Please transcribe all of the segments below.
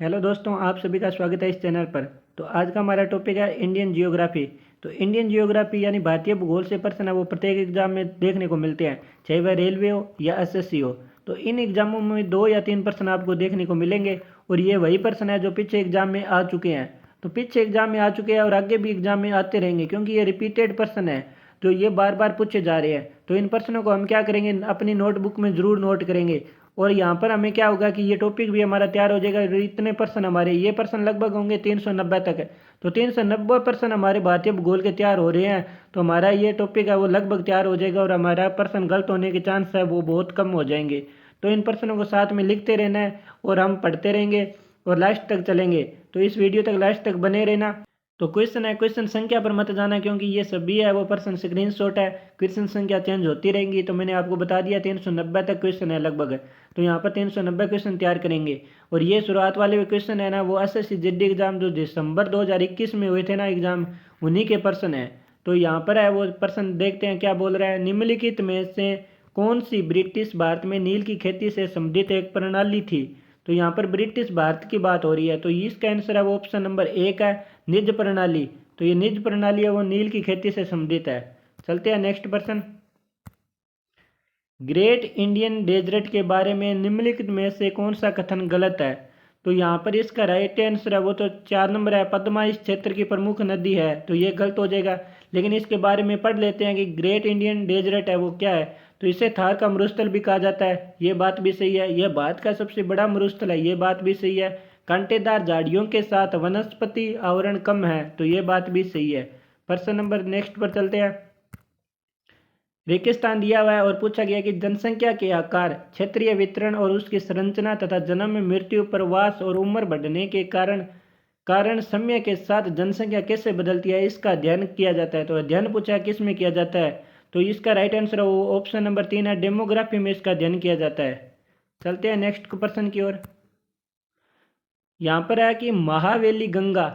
Hello दोस्तों, आप सभी का स्वागत है इस चैनल पर। तो आज का हमारा टॉपिक है इंडियन जियोग्राफी। तो इंडियन जियोग्राफी यानी भारतीय भूगोल से प्रश्न है वो प्रत्येक एग्जाम में देखने को मिलते हैं, चाहे वह रेलवे हो या एसएससी हो। तो इन एग्जामों में 2 या 3 प्रश्न आपको देखने को मिलेंगे और ये वही प्रश्न है जो पीछे एग्जाम में आ चुके हैं। तो पीछे एग्जाम में आ चुके हैं और आगे भी एग्जाम में आते रहेंगे, क्योंकि ये रिपीटेड प्रश्न है जो ये बार बार पूछे जा रहे हैं। तो इन प्रश्नों को हम क्या करेंगे, अपनी नोटबुक में ज़रूर नोट करेंगे। और यहाँ पर हमें क्या होगा कि ये टॉपिक भी हमारा तैयार हो जाएगा। इतने प्रश्न हमारे, ये प्रश्न लगभग होंगे 390 तक है। तो 390 प्रश्न हमारे भारतीय भूगोल के तैयार हो रहे हैं। तो हमारा ये टॉपिक है वो लगभग तैयार हो जाएगा और हमारा प्रश्न गलत होने के चांस है वो बहुत कम हो जाएंगे। तो इन प्रश्नों को साथ में लिखते रहना है और हम पढ़ते रहेंगे और लास्ट तक चलेंगे। तो इस वीडियो तक लास्ट तक बने रहना। तो क्वेश्चन है, क्वेश्चन संख्या पर मत जाना, क्योंकि ये सभी है वो प्रश्न स्क्रीनशॉट है। क्वेश्चन संख्या चेंज होती रहेंगी। तो मैंने आपको बता दिया 390 तक क्वेश्चन है लगभग। तो यहाँ पर 390 क्वेश्चन तैयार करेंगे। और ये शुरुआत वाले क्वेश्चन है ना, वो एसएससी जीडी एग्जाम जो दिसंबर 2021 में हुए थे ना एग्जाम, उन्हीं के प्रश्न है। तो यहाँ पर है वो प्रश्न, देखते हैं क्या बोल रहा है। निम्नलिखित में से कौन सी ब्रिटिश भारत में नील की खेती से संबंधित एक प्रणाली थी। तो यहाँ पर ब्रिटिश भारत की बात हो रही है, तो इसका आंसर है वो ऑप्शन नंबर 1 है, निज प्रणाली। तो ये निज प्रणाली है वो नील की खेती से संबंधित है। चलते हैं नेक्स्ट प्रश्न। ग्रेट इंडियन डेजर्ट के बारे में निम्नलिखित में से कौन सा कथन गलत है। तो यहाँ पर इसका राइट आंसर है वो तो 4 नंबर है, पद्मा इस क्षेत्र की प्रमुख नदी है। तो ये गलत हो जाएगा, लेकिन इसके बारे में पढ़ लेते हैं कि ग्रेट इंडियन डेजर्ट है वो क्या है। तो इसे थार का मरुस्थल भी कहा जाता है, ये बात भी सही है। यह भारत का सबसे बड़ा मरुस्थल है, ये बात भी सही है। कांटेदार झाड़ियों के साथ वनस्पति आवरण कम है, तो ये बात भी सही है। प्रश्न नंबर नेक्स्ट पर चलते हैं। रेगिस्तान दिया हुआ है और पूछा गया कि जनसंख्या के आकार, क्षेत्रीय वितरण और उसकी संरचना तथा जन्म, मृत्यु, प्रवास और उम्र बढ़ने के कारण कारण समय के साथ जनसंख्या कैसे बदलती है, इसका अध्ययन किया जाता है। तो अध्ययन पूछा किस में किया जाता है। तो इसका राइट आंसर है वो ऑप्शन नंबर 3 है, डेमोग्राफी में इसका अध्ययन किया जाता है। चलते हैं नेक्स्ट प्रश्न की ओर। यहाँ पर है कि महावेली गंगा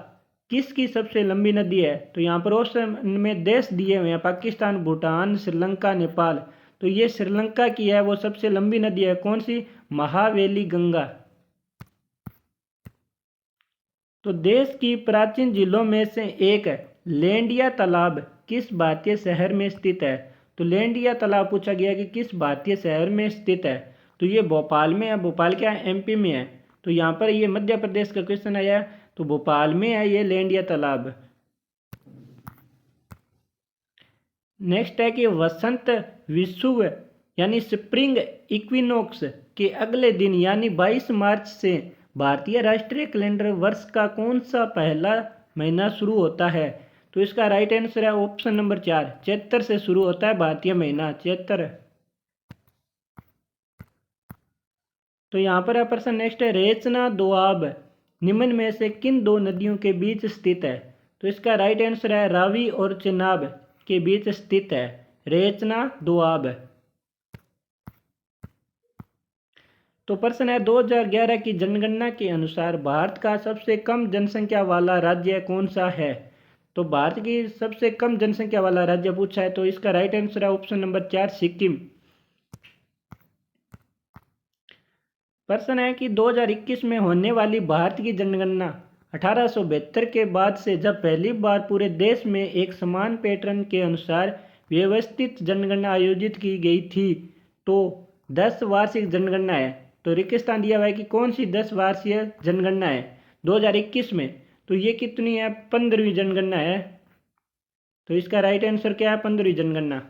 किसकी सबसे लंबी नदी है। तो यहाँ पर ऑप्शन में देश दिए हुए हैं, पाकिस्तान, भूटान, श्रीलंका, नेपाल। तो ये श्रीलंका की है वो सबसे लंबी नदी है, कौन सी, महावेली गंगा। तो देश की प्राचीन झीलों में से एक है लेंडिया तालाब किस भारतीय शहर में स्थित है। तो लेंडिया तालाब पूछा गया कि किस भारतीय शहर में स्थित है। तो ये भोपाल में है। भोपाल क्या है, एमपी में है। तो यहाँ पर ये मध्य प्रदेश का क्वेश्चन आया, तो भोपाल में है ये लेंडिया तालाब। नेक्स्ट है कि वसंत विषुव यानी स्प्रिंग इक्विनोक्स के अगले दिन यानी 22 मार्च से भारतीय राष्ट्रीय कैलेंडर वर्ष का कौन सा पहला महीना शुरू होता है। तो इसका राइट आंसर है ऑप्शन नंबर 4, चैत्र से शुरू होता है भारतीय महीना, चैत्र। तो यहाँ पर है प्रश्न नेक्स्ट है, रेचना दोआब निम्न में से किन दो नदियों के बीच स्थित है। तो इसका राइट आंसर है रावी और चेनाब के बीच स्थित है, रेचना दोआब। तो प्रश्न है 2011 की जनगणना के अनुसार भारत का सबसे कम जनसंख्या वाला राज्य कौन सा है। तो भारत की सबसे कम जनसंख्या वाला राज्य पूछा है, तो इसका राइट आंसर है ऑप्शन नंबर 4, सिक्किम। प्रश्न है कि 2021 में होने वाली भारत की जनगणना 1872 के बाद से जब पहली बार पूरे देश में एक समान पैटर्न के अनुसार व्यवस्थित जनगणना आयोजित की गई थी, तो 10 वार्षिक जनगणना है। तो रेगिस्तान दिया हुआ है कि कौन सी 10 वार्षिक जनगणना है 2021 में। तो ये कितनी है, 15वीं जनगणना है। तो इसका राइट आंसर क्या है, 15वीं जनगणना।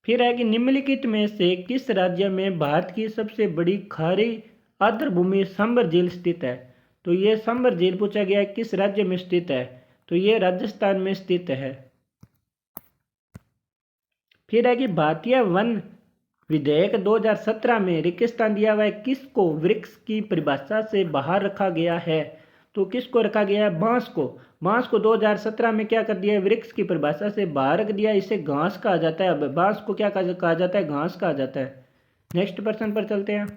फिर है कि निम्नलिखित में से किस राज्य में भारत की सबसे बड़ी खारी आर्द्रभूमि सांबर झील स्थित है। तो ये सांबर झील पूछा गया है किस राज्य में स्थित है। तो ये राजस्थान में स्थित है। फिर है कि भारतीय वन विधेयक 2017 में रेगिस्तान दिया हुआ है किसको वृक्ष की परिभाषा से बाहर रखा गया है। तो किसको रखा गया है, बांस को। बांस को 2017 में क्या कर दिया है, वृक्ष की परिभाषा से बाहर रख दिया, इसे घास कहा जाता है। अब बांस को क्या कहा जाता है, घास कहा जाता है। नेक्स्ट प्रश्न पर चलते हैं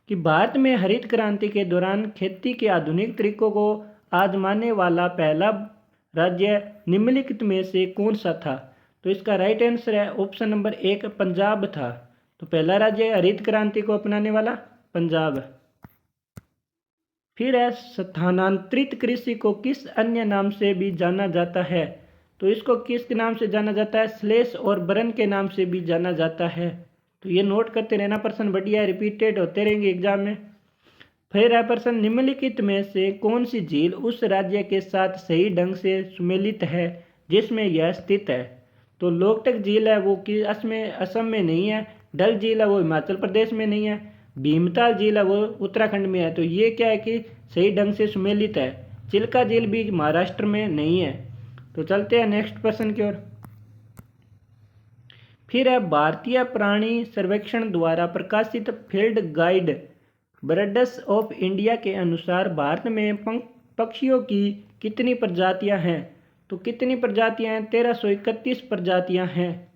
कि भारत में हरित क्रांति के दौरान खेती के आधुनिक तरीकों को आजमाने वाला पहला राज्य निम्नलिखित में से कौन सा था। तो इसका राइट आंसर है ऑप्शन नंबर 1, पंजाब था। तो पहला राज्य हरित क्रांति को अपनाने वाला पंजाब। फिर है स्थानांतरित कृषि को किस अन्य नाम से भी जाना जाता है? तो इसको किस नाम से जाना जाता है? स्लैश और बर्न के नाम से भी जाना जाता है। तो ये नोट करते रहना, प्रश्न बढ़िया रिपीटेड होते रहेंगे एग्जाम में। फिर है प्रश्न, निम्नलिखित में से कौन सी झील उस राज्य के साथ सही ढंग से सुमेलित है जिसमें यह स्थित है? तो लोकटक झील है वो कि असम में नहीं है, डल झील है वो हिमाचल प्रदेश में नहीं है, भीमताल झील है वो उत्तराखंड में है। तो ये क्या है कि सही ढंग से सुमेलित है। चिल्का झील भी महाराष्ट्र में नहीं है। तो चलते हैं नेक्स्ट प्रश्न की ओर। फिर है भारतीय प्राणी सर्वेक्षण द्वारा प्रकाशित field guide birds of India के अनुसार भारत में पक्षियों की कितनी प्रजातियां हैं? तो कितनी प्रजातियां हैं? 1331 प्रजातियां हैं।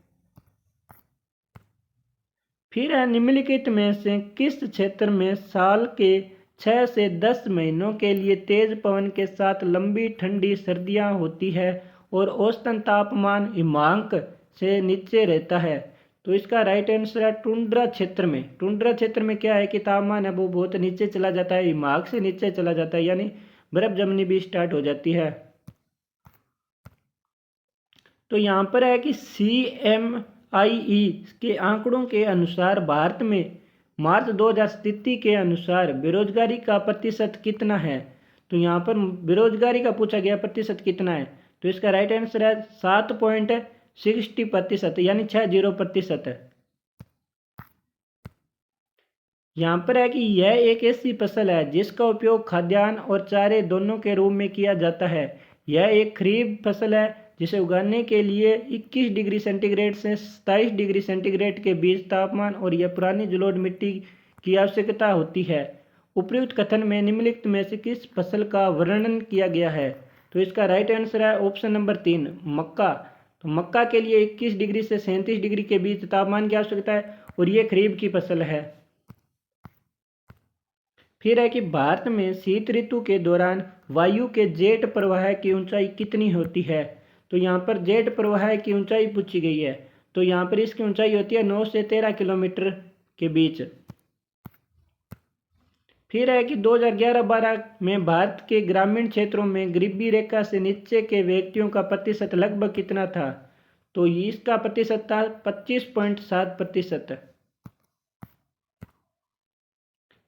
फिर है निम्नलिखित में से किस क्षेत्र में साल के 6 से 10 महीनों के लिए तेज पवन के साथ लंबी ठंडी सर्दियां होती है और औसतन तापमान हिमांक से नीचे रहता है? तो इसका राइट आंसर है टुंड्रा क्षेत्र में। टुंड्रा क्षेत्र में क्या है कि तापमान है वो बहुत नीचे चला जाता है, हिमांक से नीचे चला जाता है, यानी बर्फ जमनी भी स्टार्ट हो जाती है। तो यहाँ पर है कि CMIE के आंकड़ों के अनुसार भारत में मार्च 2000 स्थिति के अनुसार बेरोजगारी का प्रतिशत कितना है? तो यहाँ पर बेरोजगारी का पूछा गया प्रतिशत कितना है, तो इसका राइट आंसर है 7.60%, यानी 60%। यहाँ पर है कि यह एक ऐसी फसल है जिसका उपयोग खाद्यान्न और चारे दोनों के रूप में किया जाता है। यह एक खरीफ फसल है जिसे उगाने के लिए 21 डिग्री सेंटीग्रेड से 27 डिग्री सेंटीग्रेड के बीच तापमान और यह पुरानी जलोढ़ मिट्टी की आवश्यकता होती है। उपयुक्त कथन में निम्नलिखित में से किस फसल का वर्णन किया गया है? तो इसका राइट आंसर है ऑप्शन नंबर 3, मक्का। तो मक्का के लिए 21 डिग्री से 37 डिग्री के बीच तापमान की आवश्यकता है और ये खरीफ की फसल है। फिर है कि भारत में शीत ऋतु के दौरान वायु के जेट प्रवाह की ऊंचाई कितनी होती है? तो यहाँ पर जेट प्रवाह की ऊंचाई पूछी गई है। तो यहाँ पर इसकी ऊंचाई होती है 9 से 13 किलोमीटर के बीच। फिर है कि 2011-12 में भारत के ग्रामीण क्षेत्रों में गरीबी रेखा से नीचे के व्यक्तियों का प्रतिशत लगभग कितना था? तो इसका प्रतिशत था 25.7%।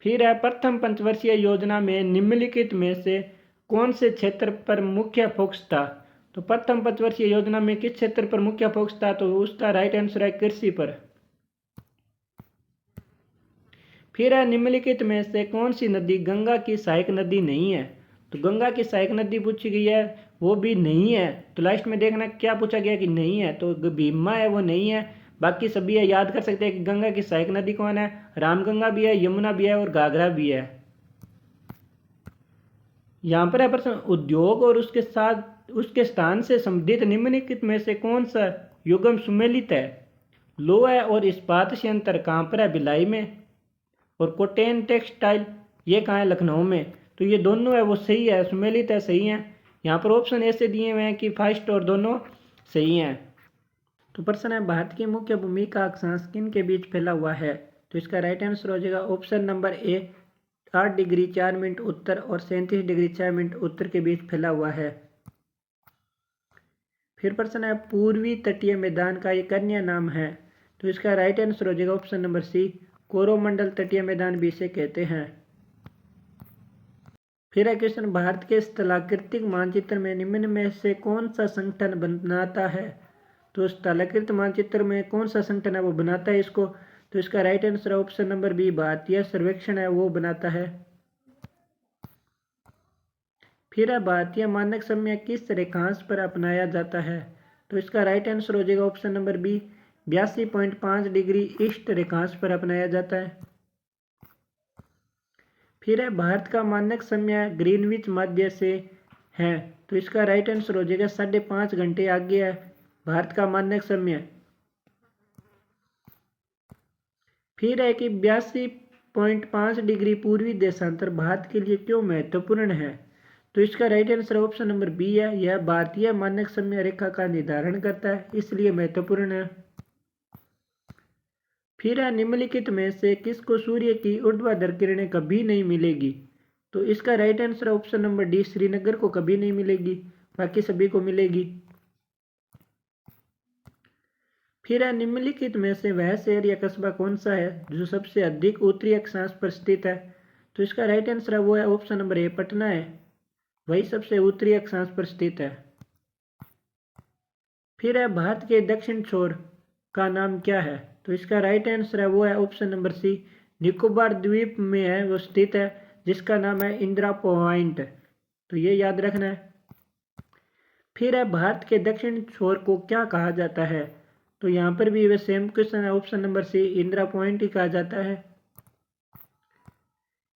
फिर है प्रथम पंचवर्षीय योजना में निम्नलिखित में से कौन से क्षेत्र पर मुख्य फोकस था? तो प्रथम पंचवर्षीय योजना में किस क्षेत्र पर मुख्य फोकस था? तो उसका राइट आंसर है कृषि पर। फिर है निम्नलिखित में से कौन सी नदी गंगा की सहायक नदी नहीं है? तो गंगा की सहायक नदी पूछी गई है, वो भी नहीं है। तो लास्ट में देखना क्या पूछा गया कि नहीं है, तो भीमा है वो नहीं है, बाकी सभी है। याद कर सकते हैं कि गंगा की सहायक नदी कौन है? रामगंगा भी है, यमुना भी है और घाघरा भी है। यहाँ पर है प्रश्न, उद्योग और उसके साथ उसके स्थान से संबंधित निम्नलिखित में से कौन सा युग्म सुमेलित है? लोहा और इस्पात संयंत्र कहाँ पर है? भिलाई में। और कोटेन टेक्सटाइल ये कहाँ है? लखनऊ में। तो ये दोनों है वो सही है, सुमेलित है, सही है। यहाँ पर ऑप्शन ऐसे दिए हुए हैं कि फर्स्ट और दोनों सही हैं। तो प्रश्न है, भारत की मुख्य भूमि का अक्षांश किन के बीच फैला हुआ है? तो इसका राइट आंसर हो जाएगा option number A, 8 degree 4 minute उत्तर और 37 डिग्री 6 मिनट उत्तर के बीच फैला हुआ है। फिर प्रश्न है, पूर्वी तटीय मैदान का एक अन्य नाम है? तो इसका राइट आंसर हो जाएगा ऑप्शन नंबर सी, कोरोमंडल तटीय मैदान भी इसे कहते हैं। फिर है क्वेश्चन, भारत के स्थलाकृतिक मानचित्र में निम्न में से कौन सा संगठन बनाता है? तो स्थलाकृत मानचित्र में कौन सा संगठन है वो बनाता है इसको? तो इसका right answer option number B, भारतीय सर्वेक्षण है वो बनाता है। फिर है, भारतीय मानक समय किस रेखांश पर अपनाया जाता है? तो इसका राइट आंसर हो जाएगा option number B, 82.5 degree east रेखांश पर अपनाया जाता है। फिर है, भारत का मानक समय ग्रीनविच मध्य से है, तो इसका राइट आंसर हो जाएगा 5.5 घंटे आगे है भारत का मानक समय। फिर है कि 82.5 डिग्री पूर्वी देशांतर भारत के लिए क्यों महत्वपूर्ण है? तो इसका right answer option number B है, यह भारतीय मानक समय रेखा का निर्धारण करता है, इसलिए महत्वपूर्ण है। फिर है, निम्नलिखित में से किसको सूर्य की ऊर्ध्वाधर किरणें कभी नहीं मिलेगी? तो इसका राइट आंसर है ऑप्शन नंबर डी, श्रीनगर को कभी नहीं मिलेगी, बाकी सभी को मिलेगी। फिर है निम्नलिखित में से वह शहर या कस्बा कौन सा है जो सबसे अधिक उत्तरी अक्षांश पर स्थित है। तो इसका राइट आंसर है वो है ऑप्शन नंबर ए, पटना है, वही सबसे उत्तरी अक्षांश पर स्थित है। फिर है भारत के दक्षिण छोर का नाम क्या है। तो इसका राइट आंसर है वो है ऑप्शन नंबर सी, निकोबार द्वीप में है वो स्थित है, जिसका नाम है इंदिरा पॉइंट। तो ये याद रखना है। फिर है भारत के दक्षिण छोर को क्या कहा जाता है। तो यहाँ पर भी वे सेम क्वेश्चन है, option number C, Indira point ही कहा जाता है।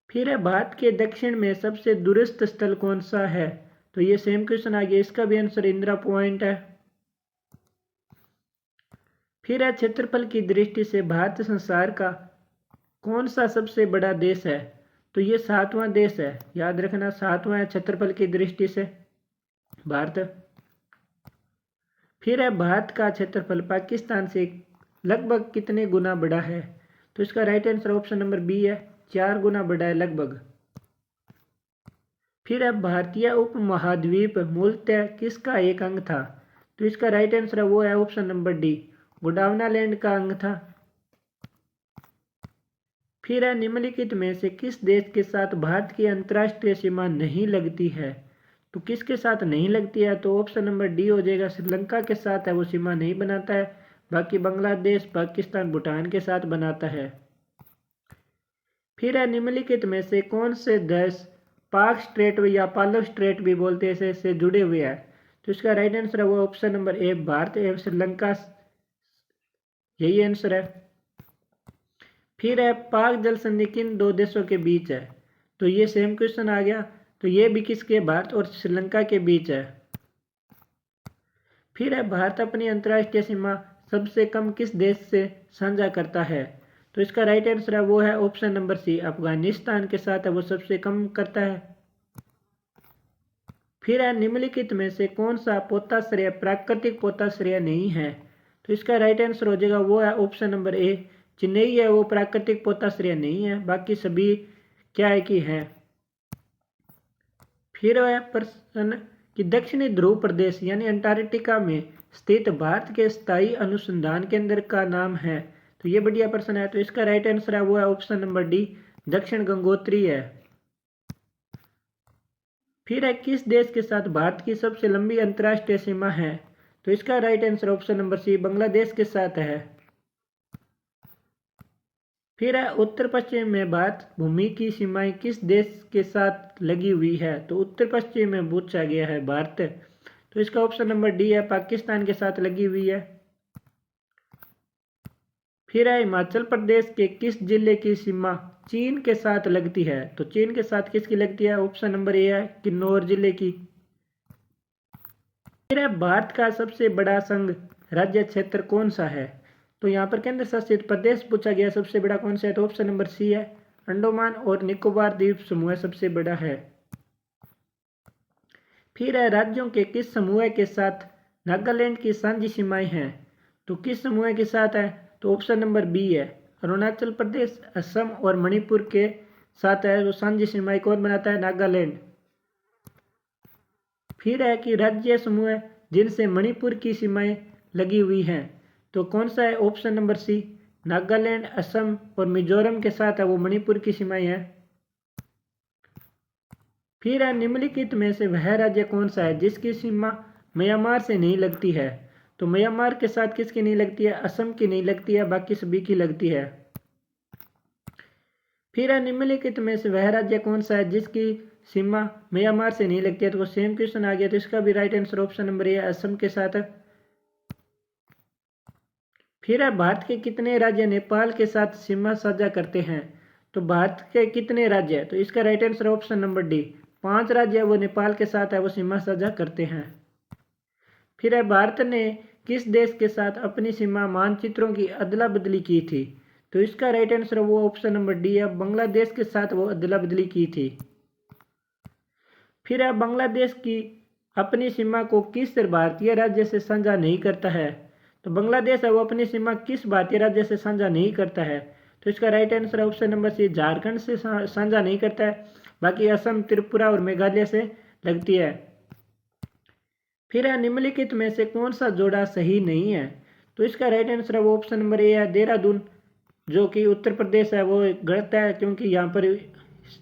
फिर है भारत के दक्षिण में सबसे दूरस्थ स्थल कौन सा है। तो ये सेम क्वेश्चन आ गया, इसका भी आंसर इंदिरा पॉइंट है। फिर है क्षेत्रफल की दृष्टि से भारत संसार का कौन सा सबसे बड़ा देश है। तो ये 7वां देश है, याद रखना 7वां है क्षेत्रफल की दृष्टि से भारत। फिर है भारत का क्षेत्रफल पाकिस्तान से लगभग कितने गुना बड़ा है। तो इसका right answer option number B है, 4 गुना बड़ा है लगभग। फिर है भारतीय उपमहाद्वीप मूलतः किसका एक अंग था। तो इसका राइट आंसर है वो है ऑप्शन नंबर डी, गोंडवानालैंड का अंग था। फिर है निम्नलिखित में से किस देश के साथ भारत की अंतर्राष्ट्रीय सीमा नहीं लगती है। तो किसके साथ नहीं लगती है। तो ऑप्शन नंबर डी हो जाएगा, श्रीलंका के साथ है वो सीमा नहीं बनाता है, बाकी बांग्लादेश, पाकिस्तान, भूटान के साथ बनाता है। फिर है निम्नलिखित में से कौन से देश पाक स्ट्रेट या पालो स्ट्रेट भी बोलते हैं से जुड़े हुए हैं। तो इसका राइट आंसर है वो ऑप्शन नंबर ए, भारत एवं श्रीलंका, यही आंसर है। फिर है पाक जल संधि किन 2 देशों के बीच है। तो ये सेम क्वेश्चन आ गया, तो ये भी किसके, भारत और श्रीलंका के बीच है। फिर है भारत अपनी अंतर्राष्ट्रीय सीमा सबसे कम किस देश से साझा करता है। तो इसका राइट आंसर है वो है ऑप्शन नंबर सी, अफगानिस्तान के साथ है वो सबसे कम करता है। फिर है निम्नलिखित में से कौन सा पोताश्रय प्राकृतिक पोताश्रय नहीं है। तो इसका राइट आंसर हो जाएगा वो है ऑप्शन नंबर ए, चेन्नई है वो प्राकृतिक पोताश्रय नहीं है, बाकी सभी क्या है कि है। फिर है प्रश्न कि दक्षिणी ध्रुव प्रदेश यानी अंटार्कटिका में स्थित भारत के स्थायी अनुसंधान केंद्र का नाम है। तो ये बढ़िया प्रश्न है, तो इसका राइट आंसर है वो है ऑप्शन नंबर डी, दक्षिण गंगोत्री है। फिर है किस देश के साथ भारत की सबसे लंबी अंतर्राष्ट्रीय सीमा है। तो इसका right answer option number C, Bangladesh के साथ है। फिर है उत्तर पश्चिम में भारत भूमि की सीमाएं किस देश के साथ लगी हुई है। तो उत्तर पश्चिम में पूछा गया है भारत, तो इसका ऑप्शन नंबर डी है, पाकिस्तान के साथ लगी हुई है। फिर है हिमाचल प्रदेश के किस जिले की सीमा चीन के साथ लगती है। तो चीन के साथ किसकी लगती है, ऑप्शन नंबर ए है, किन्नौर जिले की। फिर है भारत का सबसे बड़ा संघ राज्य क्षेत्र कौन सा है। तो यहाँ पर केंद्र शासित प्रदेश पूछा गया सबसे बड़ा कौन सा है। तो ऑप्शन नंबर सी है, अंडमान और निकोबार द्वीप समूह सबसे बड़ा है। फिर है राज्यों के किस समूह के साथ नागालैंड की साझी सीमाएं हैं। तो किस समूह के साथ है। तो ऑप्शन नंबर बी है, अरुणाचल प्रदेश, असम और मणिपुर के साथ है वो साझी सीमाएं कौन बनाता है, नागालैंड। फिर है कि राज्य समूह जिनसे मणिपुर की सीमाएं लगी हुई हैं, तो कौन सा है, option number C, Nagaland, Assam और मिजोरम के साथ है वो मणिपुर की सीमाएं हैं। फिर है निम्नलिखित में से वह राज्य कौन सा है जिसकी सीमा म्यांमार से नहीं लगती है। तो म्यांमार के साथ किसकी नहीं लगती है, असम की नहीं लगती है, बाकी सभी की लगती है। फिर है निम्नलिखित में से वह राज्य कौन सा है जिसकी सीमा म्यांमार से नहीं लगती है। तो वो सेम क्वेश्चन आ गया, तो इसका भी राइट आंसर ऑप्शन नंबर ए, असम के साथ है। फिर है भारत के कितने राज्य नेपाल के साथ सीमा साझा करते हैं। तो भारत के कितने राज्य है, तो इसका right answer option number D, 5 राज्य वो नेपाल के साथ है वो सीमा साझा करते हैं। फिर है भारत ने किस देश के साथ अपनी सीमा मानचित्रों की अदला बदली की थी। तो इसका राइट आंसर वो ऑप्शन नंबर डी है, बांग्लादेश के साथ वो अदला बदली की थी। फिर है बांग्लादेश की अपनी सीमा को किस भारतीय राज्य से साझा नहीं करता है। तो बांग्लादेश है वो अपनी सीमा किस भारतीय राज्य से साझा नहीं करता है। तो इसका right answer option number C, Jharkhand से साझा नहीं करता है, बाकी असम, त्रिपुरा और मेघालय से लगती है। फिर है निम्नलिखित में से कौन सा जोड़ा सही नहीं है? तो इसका राइट आंसर है वो ऑप्शन नंबर ए है देहरादून, जो कि उत्तर प्रदेश है वो गलत है, क्योंकि यहाँ पर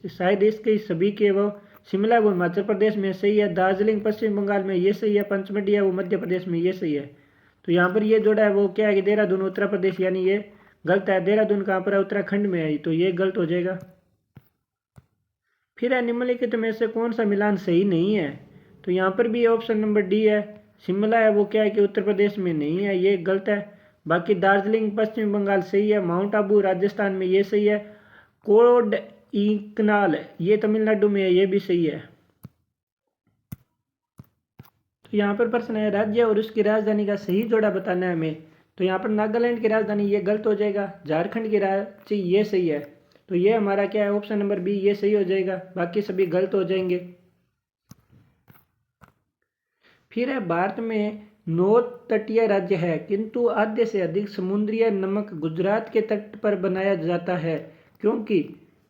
शायद इसके सभी के वो शिमला वो हिमाचल प्रदेश में सही है, दार्जिलिंग पश्चिम बंगाल में ये सही है, पंचमढ़ी है वो मध्य प्रदेश में ये सही है। तो यहाँ पर ये जोड़ा है वो क्या है कि देहरादून उत्तर प्रदेश, यानी ये गलत है। देहरादून कहाँ पर है? उत्तराखंड में है, तो ये गलत हो जाएगा। फिर है निम्नलिखित में से कौन सा मिलान सही नहीं है? तो यहाँ पर भी ऑप्शन नंबर डी है, शिमला है वो क्या है कि उत्तर प्रदेश में नहीं है, ये गलत है। बाकी दार्जिलिंग पश्चिम बंगाल सही है, माउंट आबू राजस्थान में ये सही है, कोड इकनाल ये तमिलनाडु में है, ये भी सही है। तो यहाँ पर प्रश्न है राज्य और उसकी राजधानी का सही जोड़ा बताना है हमें। तो यहाँ पर नागालैंड की राजधानी ये गलत हो जाएगा, झारखंड की रांची ये सही है, तो ये हमारा क्या है ऑप्शन नंबर बी ये सही हो जाएगा, बाकी सभी गलत हो जाएंगे। फिर है भारत में 9 तटीय राज्य है, किंतु आधे से अधिक समुद्रीय नमक गुजरात के तट पर बनाया जाता है, क्योंकि?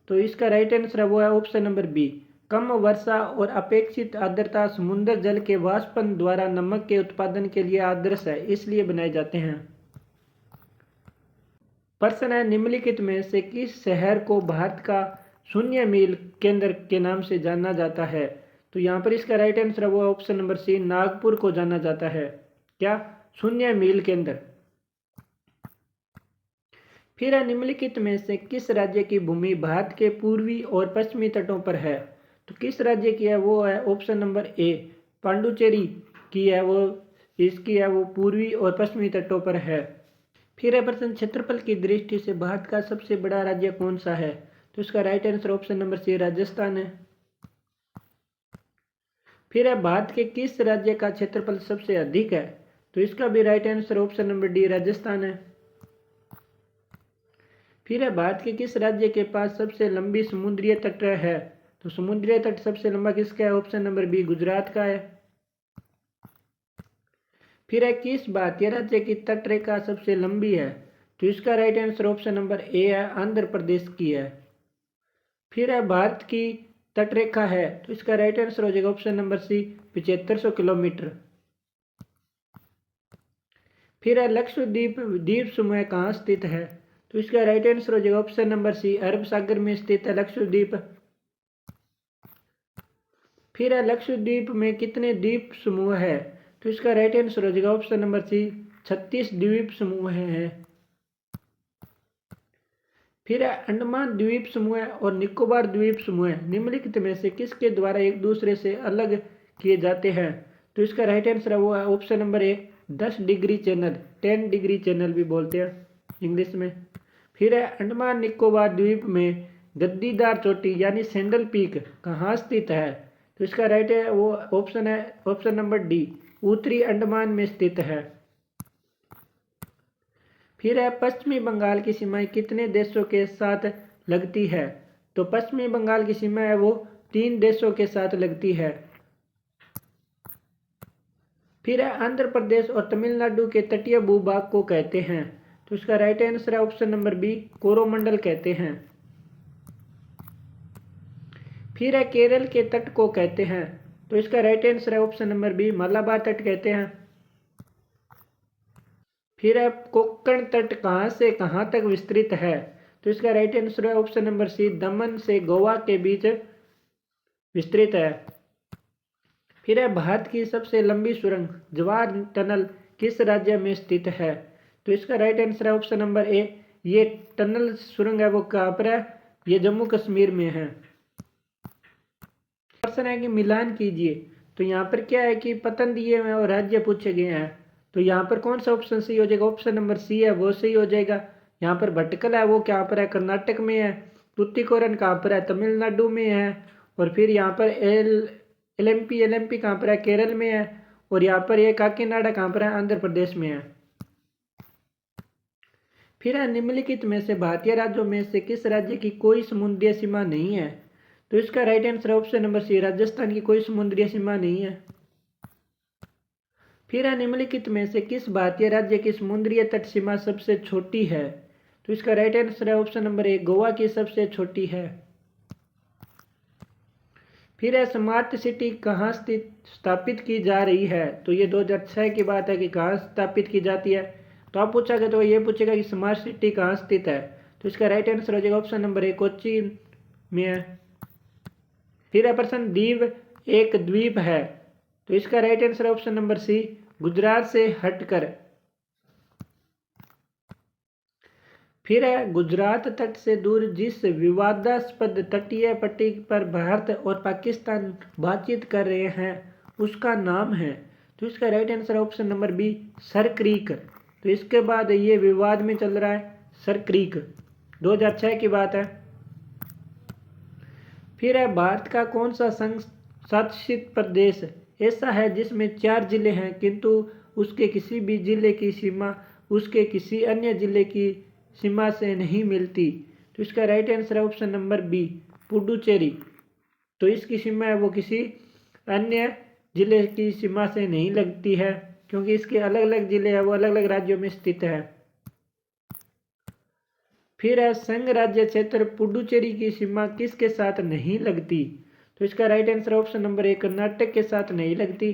तो इसका राइट आंसर है वो है ऑप्शन नंबर बी, कम वर्षा और अपेक्षित आर्द्रता समुद्र जल के वाष्पन द्वारा नमक के उत्पादन के लिए आदर्श है, इसलिए बनाए जाते हैं। प्रश्न है निम्नलिखित में से किस शहर को भारत का शून्य मील केंद्र के नाम से जाना जाता है? तो यहाँ पर इसका राइट आंसर है वो ऑप्शन नंबर सी, नागपुर को जाना जाता है। क्या? शून्य मील केंद्र। फिर है निम्नलिखित में से किस राज्य की भूमि भारत के पूर्वी और पश्चिमी तटों पर है? तो किस राज्य की है वो है ऑप्शन नंबर ए, पांडुचेरी की है वो, इसकी है वो पूर्वी और पश्चिमी तटों पर है। फिर है प्रश्न क्षेत्रफल की दृष्टि से भारत का सबसे बड़ा राज्य कौन सा है? तो इसका right answer option number C, Rajasthan है। फिर है भारत के किस राज्य का क्षेत्रफल सबसे अधिक है? तो इसका भी right answer option number D, Rajasthan है। फिर है भारत के किस राज्य के पास सबसे लंबी समुद्रीय तट है? तो समुद्रीय तट सबसे लंबा किसका है? ऑप्शन नंबर बी, गुजरात का है। फिर है किस भारतीय राज्य की तट रेखा सबसे लंबी है? तो इसका राइट आंसर ऑप्शन नंबर ए है, आंध्र प्रदेश की है। फिर है भारत की तट रेखा है, तो इसका राइट आंसर हो जाएगा ऑप्शन नंबर सी, 7500 किलोमीटर। फिर है लक्षद्वीप द्वीप समूह कहाँ स्थित है? तो इसका राइट आंसर हो जाएगा ऑप्शन नंबर सी, अरब सागर में स्थित है लक्षद्वीप। फिर है लक्षद्वीप में कितने द्वीप समूह है? तो इसका राइट आंसर हो जाएगा ऑप्शन नंबर सी, 36 द्वीप समूह है। फिर है अंडमान द्वीप समूह और निकोबार द्वीप समूह निम्नलिखित में से किसके द्वारा एक दूसरे से अलग किए जाते हैं? तो इसका राइट आंसर वो है ऑप्शन नंबर ए, 10 डिग्री चैनल, 10 डिग्री चैनल भी बोलते हैं इंग्लिश में। फिर है अंडमान निकोबार द्वीप में गद्दीदार चोटी यानी सैंडल पीक कहाँ स्थित है? तो इसका राइट है वो ऑप्शन है ऑप्शन नंबर डी, उत्तरी अंडमान में स्थित है। फिर है पश्चिमी बंगाल की सीमाएं कितने देशों के साथ लगती है? तो पश्चिमी बंगाल की सीमा है वो 3 देशों के साथ लगती है। फिर है आंध्र प्रदेश और तमिलनाडु के तटीय भूभाग को कहते हैं? तो इसका राइट आंसर है ऑप्शन नंबर बी, कोरोमंडल कहते हैं। फिर है केरल के तट को कहते हैं? तो इसका राइट आंसर है ऑप्शन नंबर बी, मलाबार तट कहते हैं। फिर है कोंकण तट कहाँ से कहाँ तक विस्तृत है? तो इसका राइट आंसर है ऑप्शन नंबर सी, दमन से गोवा के बीच विस्तृत है। फिर है भारत की सबसे लंबी सुरंग जवाहर टनल किस राज्य में स्थित है? तो इसका राइट आंसर है ऑप्शन नंबर ए, ये टनल सुरंग है वो कहाँ पर है? ये जम्मू कश्मीर में है। प्रश्न है कि मिलान कीजिए। तो यहाँ पर क्या है कि पतन दिए हुए और राज्य पूछे गए हैं, तो यहाँ पर कौन सा ऑप्शन सही हो जाएगा? ऑप्शन नंबर सी है वो सही हो जाएगा। यहाँ पर भटकल है वो कहाँ पर है? कर्नाटक में है। तुतिकोरन कहाँ पर है? तमिलनाडु में है। और फिर यहाँ पर एलएमपी कहाँ पर है? केरल में है। और यहाँ पर ये काकीनाडा कहाँ पर है? आंध्र प्रदेश में है। फिर है निम्नलिखित में से भारतीय राज्यों में से किस राज्य की कोई समुद्रीय सीमा नहीं है? तो इसका right answer option number C, Rajasthan की कोई समुद्रीय सीमा नहीं है। फिर है निम्नलिखित में से किस भारतीय राज्य की समुद्रीय तट सीमा सबसे छोटी है? तो इसका राइट आंसर है ऑप्शन नंबर ए, गोवा की सबसे छोटी है। फिर है स्मार्ट सिटी कहाँ स्थापित की जा रही है, तो ये 2006 की बात है कि कहाँ स्थापित की जाती है। तो आप पूछोगे तो ये पूछेगा कि स्मार्ट सिटी कहाँ स्थित है, तो इसका राइट आंसर हो जाएगा ऑप्शन नंबर 1 कोच्चि में है। फिर है प्रश्न द्वीप एक द्वीप है, तो इसका right answer option number C Gujarat से हटकर। फिर है गुजरात तट से दूर जिस विवादास्पद तटीय पट्टी पर भारत और पाकिस्तान बातचीत कर रहे हैं उसका नाम है, तो इसका right answer option number B Sir Creek. तो इसके बाद ये विवाद में चल रहा है सर क्रीक, 2006 की बात है। फिर है भारत का कौन सा संघ शासित प्रदेश ऐसा है जिसमें 4 जिले हैं किंतु उसके किसी भी जिले की सीमा उसके किसी अन्य जिले की सीमा से नहीं मिलती, तो इसका राइट आंसर है ऑप्शन नंबर बी पुडुचेरी। तो इसकी सीमा है वो किसी अन्य जिले की सीमा से नहीं लगती है, क्योंकि इसके अलग अलग जिले हैं वो अलग अलग राज्यों में स्थित है। फिर है संघ राज्य क्षेत्र पुडुचेरी की सीमा किसके साथ नहीं लगती, तो इसका right answer option number 1 Karnataka के साथ नहीं लगती।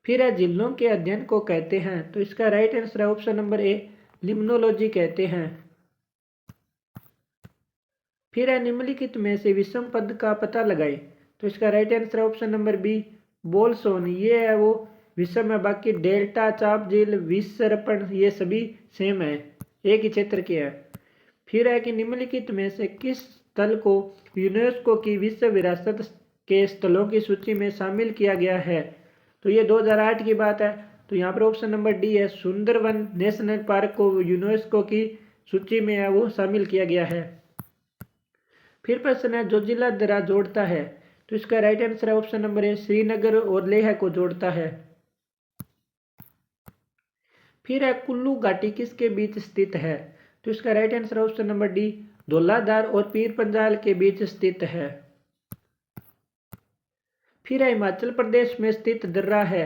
फिर है जिलों के अध्ययन को कहते हैं, तो इसका राइट आंसर है ऑप्शन नंबर ए लिम्नोलॉजी कहते हैं। फिर है निम्नलिखित में से विषम पद का पता लगाए, तो इसका राइट आंसर है ऑप्शन नंबर बी बोलसोन। ये है वो विषम है, बाकी डेल्टा चाप झील विसर्पण ये सभी सेम है, एक ही क्षेत्र के है। फिर है कि निम्नलिखित में से किस स्थल को यूनेस्को की विश्व विरासत के स्थलों की सूची में शामिल किया गया है, तो ये 2008 की बात है। तो यहाँ पर ऑप्शन नंबर डी है सुंदरवन नेशनल पार्क को यूनेस्को की सूची में है वो शामिल किया गया है। फिर प्रश्न है जोजिला दर्रा जोड़ता है, तो इसका राइट आंसर है ऑप्शन नंबर ए श्रीनगर और लेह को जोड़ता है। फिर है कुल्लू घाटी किसके बीच स्थित है, तो इसका right answer option number D Dhauladhar और पीर पंजाल के बीच स्थित है। फिर है हिमाचल प्रदेश में स्थित दर्रा है,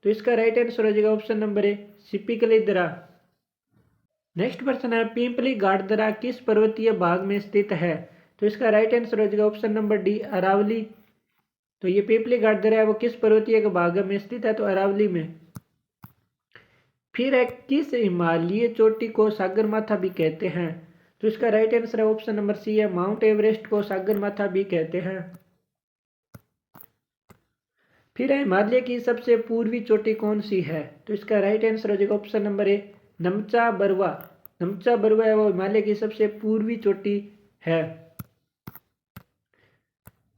तो इसका राइट आंसर हो जाएगा ऑप्शन नंबर ए सिपिकली दर्रा। नेक्स्ट प्रश्न है पिंपली घाट दर्रा किस पर्वतीय भाग में स्थित है, तो इसका राइट आंसर हो जाएगा ऑप्शन नंबर डी अरावली। तो ये पिंपली घाट दर्रा है वो किस पर्वतीय भाग में स्थित है, तो अरावली में। फिर है किस हिमालयी चोटी को सागरमाथा भी कहते हैं, तो इसका राइट आंसर है ऑप्शन नंबर सी है माउंट एवरेस्ट को सागरमाथा भी कहते हैं। फिर है हिमालय की सबसे पूर्वी चोटी कौन सी है, तो इसका राइट आंसर हो जाएगा ऑप्शन नंबर ए नमचा बरुआ। नमचा बरुआ है वो हिमालय की सबसे पूर्वी चोटी है।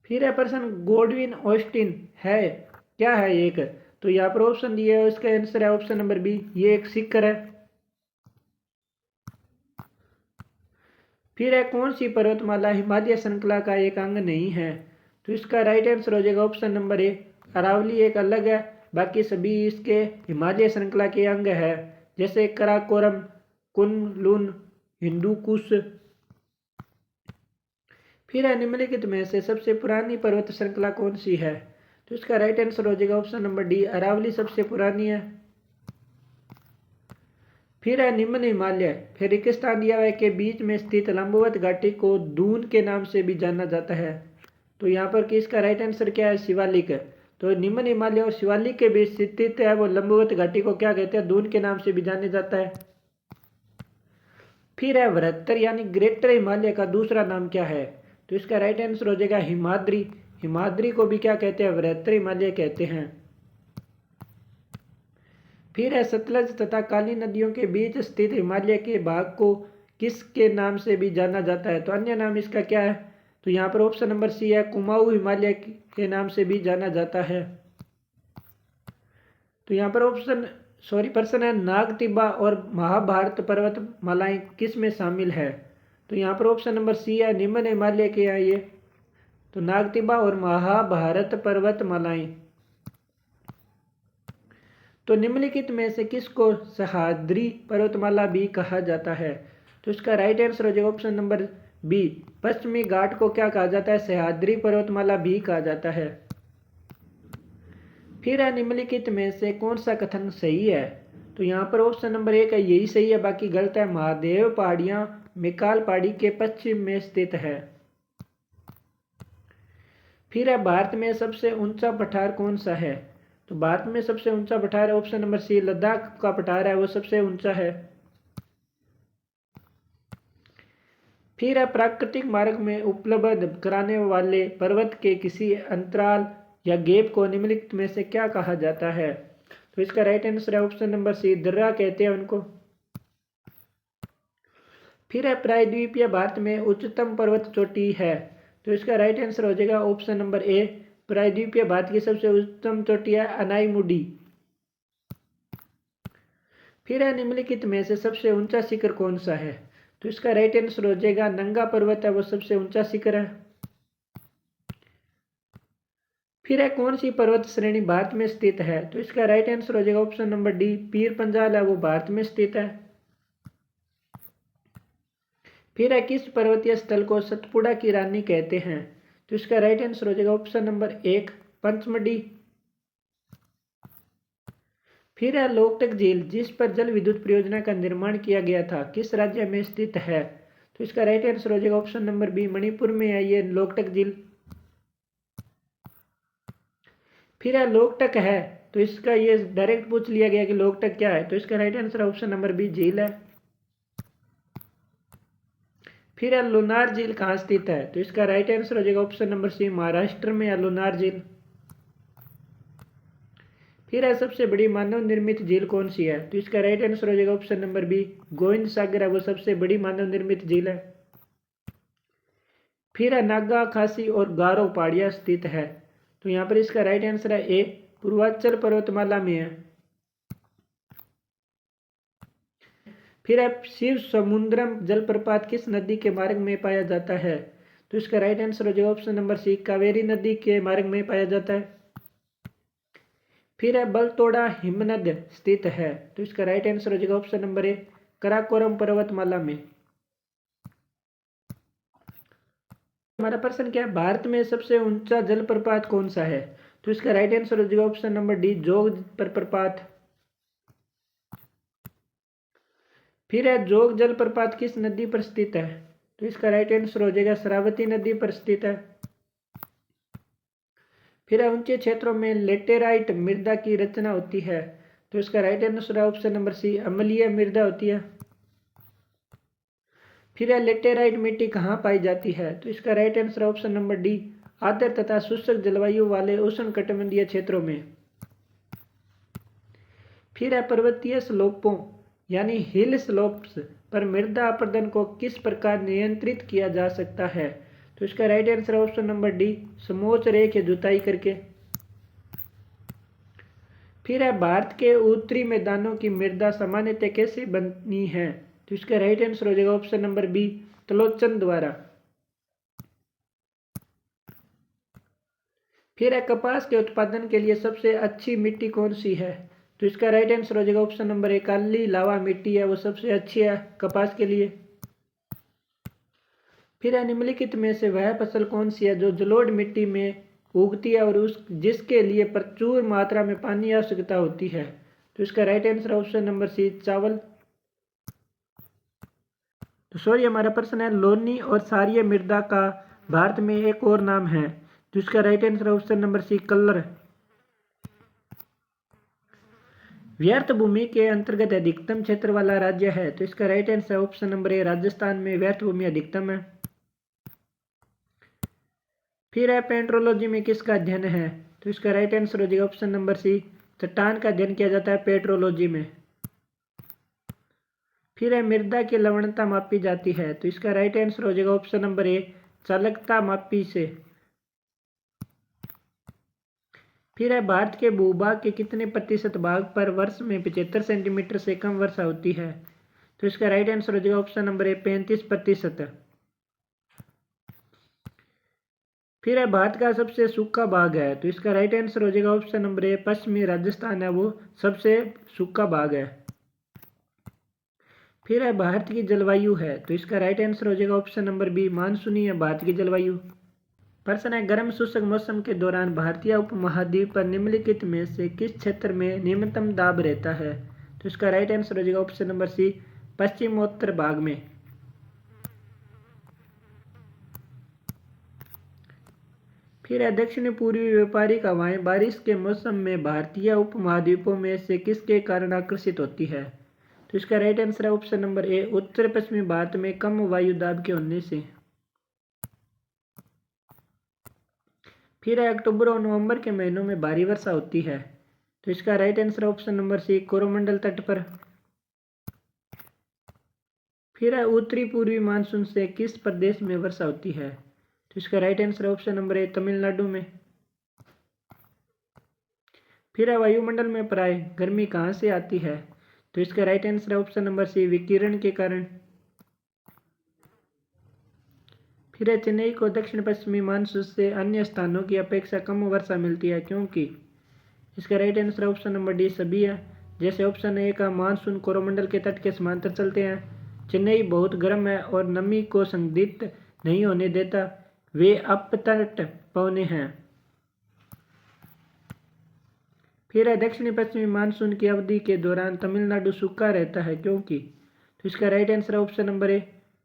फिर है प्रश्न गोडविन ऑस्टिन है क्या है एक, तो यहाँ पर ऑप्शन दिए है इसका आंसर है ऑप्शन नंबर बी ये एक शिखर है। फिर है कौन सी पर्वतमाला हिमालय श्रृंखला का एक अंग नहीं है, तो इसका राइट आंसर हो जाएगा ऑप्शन नंबर ए अरावली एक अलग है, बाकी सभी इसके हिमालय श्रृंखला के अंग है, जैसे कराकोरम कुनलुन हिंदुकुश। फिर है निम्नलिखित में से सबसे पुरानी पर्वत श्रृंखला कौन सी है, तो इसका राइट आंसर हो जाएगा ऑप्शन नंबर डी अरावली सबसे पुरानी है। फिर है निम्न हिमालय फिर रेगिस्तान दिया के बीच में स्थित लंबवत घाटी को दून के नाम से भी जाना जाता है, तो यहाँ पर किसका राइट आंसर क्या है शिवालिक। तो निम्न हिमालय और शिवालिक के बीच स्थित है वो लंबवत घाटी को क्या कहते हैं, दून के नाम से भी जाने जाता है। फिर है वृहत्तर यानी ग्रेटर हिमालय का दूसरा नाम क्या है, तो इसका राइट आंसर हो जाएगा हिमाद्री। हिमाद्री को भी क्या कहते हैं, वृहत्तर हिमालय कहते हैं। फिर है सतलज तथा काली नदियों के बीच स्थित हिमालय के भाग को किसके नाम से भी जाना जाता है, तो अन्य नाम इसका क्या है, तो यहाँ पर ऑप्शन नंबर सी है कुमाऊं हिमालय के नाम से भी जाना जाता है। तो यहाँ पर प्रश्न है नागतिब्बा और महाभारत पर्वतमालाएं किस में शामिल है, तो यहाँ पर ऑप्शन नंबर सी है निम्न हिमालय के हैं ये, तो नागतिब्बा और महाभारत पर्वतमालाएं। तो निम्नलिखित में से किसको सह्याद्री पर्वतमाला भी कहा जाता है, तो इसका राइट आंसर हो जाएगा ऑप्शन नंबर बी पश्चिमी घाट को क्या कहा जाता है, सह्याद्री पर्वतमाला भी कहा जाता है। फिर है निम्नलिखित में से कौन सा कथन सही है, तो यहाँ पर ऑप्शन नंबर 1 है यही सही है, बाकी गलत है। महादेव पहाड़ियाँ मैकाल पहाड़ी के पश्चिम में स्थित है। फिर है भारत में सबसे ऊंचा पठार कौन सा है? तो भारत में सबसे ऊंचा पठार है ऑप्शन नंबर सी, लद्दाख का पठार है वो सबसे ऊंचा है। फिर है प्राकृतिक मार्ग में उपलब्ध कराने वाले पर्वत के किसी अंतराल या गैप को निम्नलिखित में से क्या कहा जाता है? तो इसका राइट आंसर है ऑप्शन नंबर सी, दर्रा कहते हैं उनको। फिर है प्रायद्वीपीय भारत में उच्चतम पर्वत चोटी है, तो इसका राइट आंसर हो जाएगा ऑप्शन नंबर ए, प्रायद्वीपीय भारत की सबसे उच्चतम चोटी है अनाईमुडी। फिर है निम्नलिखित में से सबसे ऊंचा शिखर कौन सा है? तो इसका राइट आंसर हो जाएगा नंगा पर्वत है वो सबसे ऊंचा शिखर है। फिर है कौन सी पर्वत श्रेणी भारत में स्थित है? तो इसका राइट आंसर हो जाएगा option number D, Pir Panjal है वो भारत में स्थित है। फिर है किस पर्वतीय स्थल को सतपुड़ा की रानी कहते हैं? तो इसका राइट आंसर हो जाएगा ऑप्शन नंबर एक, पंचमढ़ी। फिर है लोकटक झील जिस पर जल विद्युत परियोजना का निर्माण किया गया था किस राज्य में स्थित है? तो इसका राइट आंसर हो जाएगा ऑप्शन नंबर बी, मणिपुर में है ये लोकटक झील। फिर है लोकटक है, तो इसका ये डायरेक्ट पूछ लिया गया कि लोकटक क्या है, तो इसका right answer option number B, झील है। फिर है लोनार झील कहाँ स्थित है? तो इसका राइट आंसर हो जाएगा ऑप्शन नंबर सी, महाराष्ट्र में है लोनार झील। फिर है सबसे बड़ी मानव निर्मित झील कौन सी है? तो इसका राइट आंसर हो जाएगा ऑप्शन नंबर बी, गोविंद सागर है वो सबसे बड़ी मानव निर्मित झील है। फिर है नागा, खासी और गारो पहाड़ियाँ स्थित है, तो यहाँ पर इसका राइट आंसर है ए, पूर्वांचल पर्वतमाला में है। फिर है शिव समुद्रम जलप्रपात किस नदी के मार्ग में पाया जाता है? तो इसका राइट आंसर हो जाएगा ऑप्शन नंबर सी, कावेरी नदी के मार्ग में पाया जाता है। फिर है बलतोड़ा हिमनद स्थित है, तो इसका राइट आंसर हो जाएगा ऑप्शन नंबर ए, कराकोरम पर्वतमाला में। हमारा प्रश्न क्या है, भारत में सबसे ऊंचा जलप्रपात कौन सा है? तो इसका राइट आंसर हो जाएगा ऑप्शन नंबर डी, जोग जलप्रपात। फिर है जोग जलप्रपात किस नदी पर स्थित है? तो इसका राइट आंसर हो जाएगा शरावती नदी पर स्थित है। फिर है ऊंचे क्षेत्रों में लेटेराइट मृदा की रचना होती है, तो इसका राइट आंसर है ऑप्शन नंबर सी, अम्लीय मृदा होती है। फिर है लेटेराइट मिट्टी कहाँ पाई जाती है? तो इसका right answer option number D, आर्द्र तथा शुष्क जलवायु वाले उष्णकटिबंधीय क्षेत्रों में। फिर है पर्वतीय स्लोपों यानी हिल स्लोप्स पर मृदा अपरदन को किस प्रकार नियंत्रित किया जा सकता है? तो इसका right answer option number D, समोच्च रेखा जुताई करके। फिर है भारत के उत्तरी मैदानों की मृदा सामान्यतः कैसे बनी है? तो इसका राइट आंसर हो जाएगा ऑप्शन नंबर बी, तलोचन द्वारा। फिर है कपास के उत्पादन के लिए सबसे अच्छी मिट्टी कौन सी है? तो इसका राइट आंसर हो जाएगा ऑप्शन नंबर ए, काली लावा मिट्टी है वो सबसे अच्छी है कपास के लिए। फिर है निम्नलिखित में से वह फसल कौन सी है जो जलोढ़ मिट्टी में उगती है और उस जिसके लिए प्रचुर मात्रा में पानी की आवश्यकता होती है? तो इसका right answer option number C, चावल। तो सॉरी हमारा प्रश्न है लोनी और क्षारीय मृदा का भारत में एक और नाम है, तो इसका right answer option number C, कल्लर। व्यर्थ भूमि के अंतर्गत अधिकतम क्षेत्र वाला राज्य है, तो इसका राइट आंसर ऑप्शन नंबर ए, राजस्थान में व्यर्थ भूमि अधिकतम है। फिर है पेट्रोलॉजी में किसका अध्ययन है? तो इसका राइट आंसर हो जाएगा ऑप्शन नंबर सी, चट्टान का अध्ययन किया जाता है पेट्रोलॉजी में। फिर है मृदा की लवणता मापी जाती है, तो इसका राइट आंसर हो जाएगा ऑप्शन नंबर ए, चालकता मापी से। फिर है भारत के भूभाग के कितने प्रतिशत भाग पर वर्ष में 75 सेंटीमीटर से कम वर्षा होती है? तो इसका राइट आंसर हो जाएगा ऑप्शन नंबर ए, 35%। फिर है भारत का सबसे सूखा भाग है, तो इसका राइट आंसर हो जाएगा ऑप्शन नंबर ए, पश्चिमी राजस्थान है वो सबसे सूखा भाग है। फिर है भारत की जलवायु है, तो इसका राइट आंसर हो जाएगा ऑप्शन नंबर बी, मानसूनी है भारत की जलवायु। प्रश्न है गर्म शुष्क मौसम के दौरान भारतीय उपमहाद्वीप पर निम्नलिखित में से किस क्षेत्र में न्यूनतम दाब रहता है? तो इसका राइट आंसर हो जाएगा ऑप्शन नंबर सी, पश्चिमोत्तर भाग में। फिर है दक्षिण पूर्वी व्यापारिक हवाएं बारिश के मौसम में भारतीय उपमहाद्वीपों में से किसके कारण आकर्षित होती है? तो इसका राइट आंसर है ऑप्शन नंबर ए, उत्तर पश्चिमी भारत में कम वायु दाब के होने से। फिर है अक्टूबर और नवंबर के महीनों में भारी वर्षा होती है। तो इसका right answer option number C, Coromandel तट पर। फिर है उत्तरी पूर्वी मानसून से किस प्रदेश में वर्षा होती है? तो इसका राइट आंसर ऑप्शन नंबर ए, तमिलनाडु में। फिर है वायुमंडल में प्राय गर्मी कहाँ से आती है? तो इसका right answer option number C, विकिरण के कारण। फिर है चेन्नई को दक्षिण पश्चिमी मानसून से अन्य स्थानों की अपेक्षा कम वर्षा मिलती है, क्योंकि? इसका right answer option number D, सभी है। जैसे ऑप्शन ए का मानसून कोरोमंडल के तट के समांतर चलते हैं, चेन्नई बहुत गर्म है और नमी को संघनित नहीं होने देता, वे अपतट पवने हैं। फिर है दक्षिणी पश्चिमी मानसून की अवधि के दौरान तमिलनाडु सूखा रहता है, क्योंकि? तो इसका राइट आंसर ऑप्शन नंबर ए,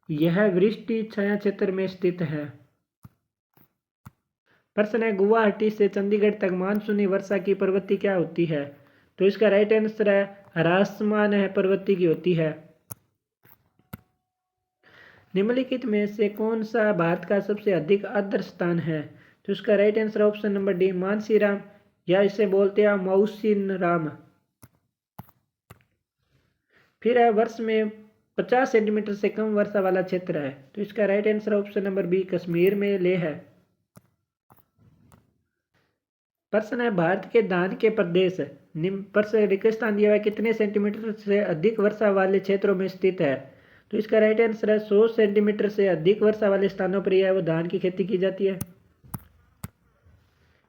यह वृष्टि छाया क्षेत्र में स्थित है। प्रश्न है गुवाहाटी से चंडीगढ़ तक मानसूनी वर्षा की प्रवृत्ति क्या होती है? तो इसका राइट आंसर है ह्रासमान है प्रवृत्ति की होती है। निम्नलिखित में से कौन सा भारत का सबसे अधिक आर्द्र स्थान है? तो इसका right answer option number D, Mawsynram, या इसे बोलते हैं मौसिन राम। फिर है वर्ष में 50 सेंटीमीटर से कम वर्षा वाला क्षेत्र है। तो इसका right answer option number B, Kashmir में लेह है। प्रश्न है भारत के धान के प्रदेश निम्न पर से रेगिस्तान दिया हुआ कितने सेंटीमीटर से अधिक वर्षा वाले क्षेत्रों में स्थित है? तो इसका राइट आंसर है 100 सेंटीमीटर से अधिक वर्षा वाले स्थानों पर यह वो धान की खेती की जाती है।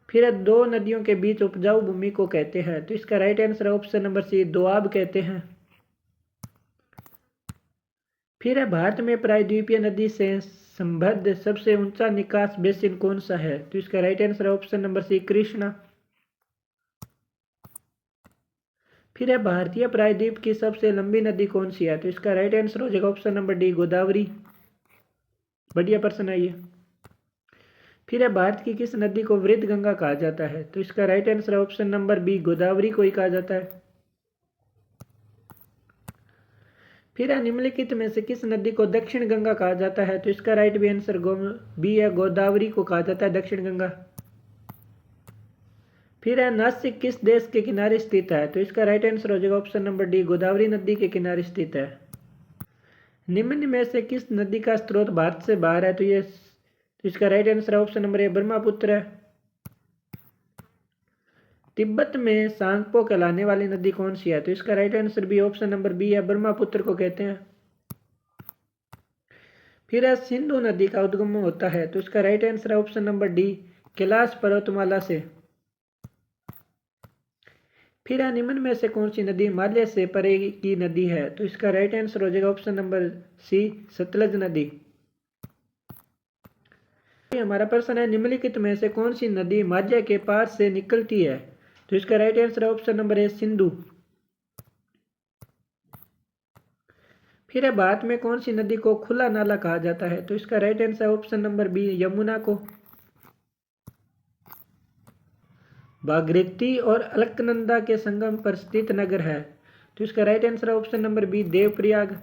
फिर दो नदियों के बीच उपजाऊ भूमि को कहते हैं। तो इसका राइट आंसर है ऑप्शन नंबर सी, दोआब कहते हैं। फिर है भारत में प्रायद्वीपीय नदी से संबद्ध सबसे ऊंचा निकास बेसिन कौन सा है? तो इसका राइट आंसर है ऑप्शन नंबर सी, कृष्णा। फिर है भारतीय प्रायद्वीप की सबसे लंबी नदी कौन सी है? तो इसका राइट आंसर हो जाएगा ऑप्शन नंबर डी, गोदावरी। बढ़िया प्रश्न है ये। फिर है भारत की किस नदी को वृद्ध गंगा कहा जाता है? तो इसका राइट आंसर है ऑप्शन नंबर बी, गोदावरी को ही कहा जाता है। फिर है निम्नलिखित में से किस नदी को दक्षिण गंगा कहा जाता है? तो इसका राइट भी आंसर बी है, गोदावरी को कहा जाता है दक्षिण गंगा। फिर है नासिक किस देश के किनारे स्थित है? तो इसका राइट आंसर हो जाएगा ऑप्शन नंबर डी, गोदावरी नदी के किनारे स्थित है। निम्न में से किस नदी का स्रोत भारत से बाहर है? तो इसका राइट आंसर है ऑप्शन नंबर ए, ब्रह्मपुत्र है। तिब्बत में सांगपो कहलाने वाली नदी कौन सी है? तो इसका राइट आंसर भी ऑप्शन नंबर बी है, ब्रह्मपुत्र को कहते हैं। फिर है सिंधु नदी का उद्गम होता है। तो इसका राइट आंसर है ऑप्शन नंबर डी, कैलाश पर्वतमाला से। फिर है निम्न में से कौन सी नदी हिमालय से परे की नदी है? तो इसका राइट आंसर हो जाएगा ऑप्शन नंबर सी, सतलज नदी। हमारा प्रश्न है निम्नलिखित में से कौन सी नदी हिमालय के पास से निकलती है? तो इसका राइट आंसर है ऑप्शन नंबर ए, सिंधु। फिर है भारत में कौन सी नदी को खुला नाला कहा जाता है? तो इसका राइट आंसर है ऑप्शन नंबर बी, यमुना को। भागीरथी और अलकनंदा के संगम पर स्थित नगर है। तो इसका राइट आंसर है ऑप्शन नंबर बी, देवप्रयाग।